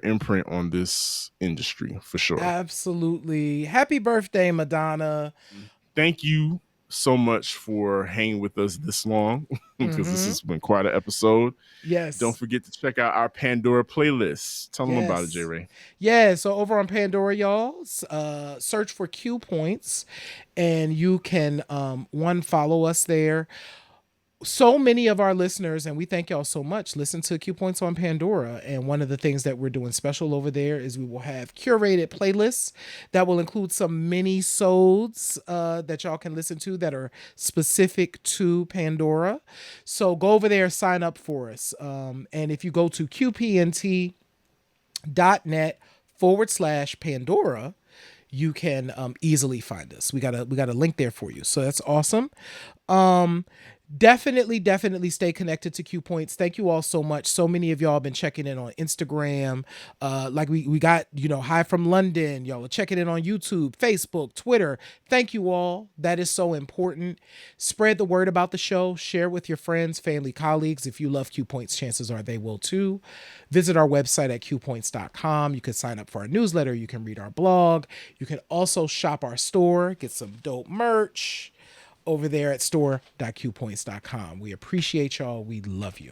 Speaker 1: imprint on this industry for sure.
Speaker 2: Absolutely. Happy birthday, Madonna.
Speaker 1: Thank you so much for hanging with us this long, because this has been quite an episode.
Speaker 2: Yes.
Speaker 1: Don't forget to check out our Pandora playlist. Tell them about it, J. Ray.
Speaker 2: Yeah, so over on Pandora, y'all, search for Q Points, and you can follow us there. So many of our listeners, and we thank y'all so much, listen to Q Points on Pandora. And one of the things that we're doing special over there is we will have curated playlists that will include some mini-sodes that y'all can listen to that are specific to Pandora. So go over there, sign up for us. And if you go to qpnt.net/Pandora, you can easily find us. We got a link there for you. So that's awesome. Definitely stay connected to Q Points. Thank you all so much. So many of y'all have been checking in on Instagram. Like we got, you know, Hi from London. Y'all are checking in on YouTube, Facebook, Twitter. Thank you all. That is so important. Spread the word about the show. Share with your friends, family, colleagues. If you love Q Points, chances are they will too. Visit our website at qpoints.com. You can sign up for our newsletter. You can read our blog. You can also shop our store, get some dope merch over there at store.qpoints.com. We appreciate y'all. We love you.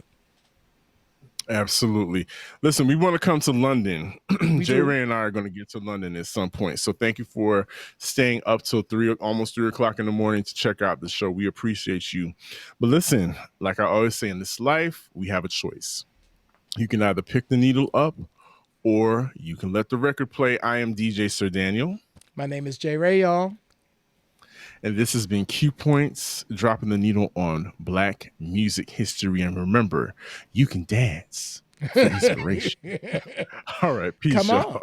Speaker 1: Absolutely. Listen, we want to come to London. J. Ray and I are going to get to London at some point. So thank you for staying up till almost 3 o'clock in the morning to check out the show. We appreciate you. But listen, like I always say in this life, we have a choice. You can either pick the needle up or you can let the record play. I am DJ Sir Daniel.
Speaker 2: My name is J. Ray, y'all.
Speaker 1: And this has been Q Points, dropping the needle on Black music history. And remember, you can dance for inspiration. All right, peace, y'all.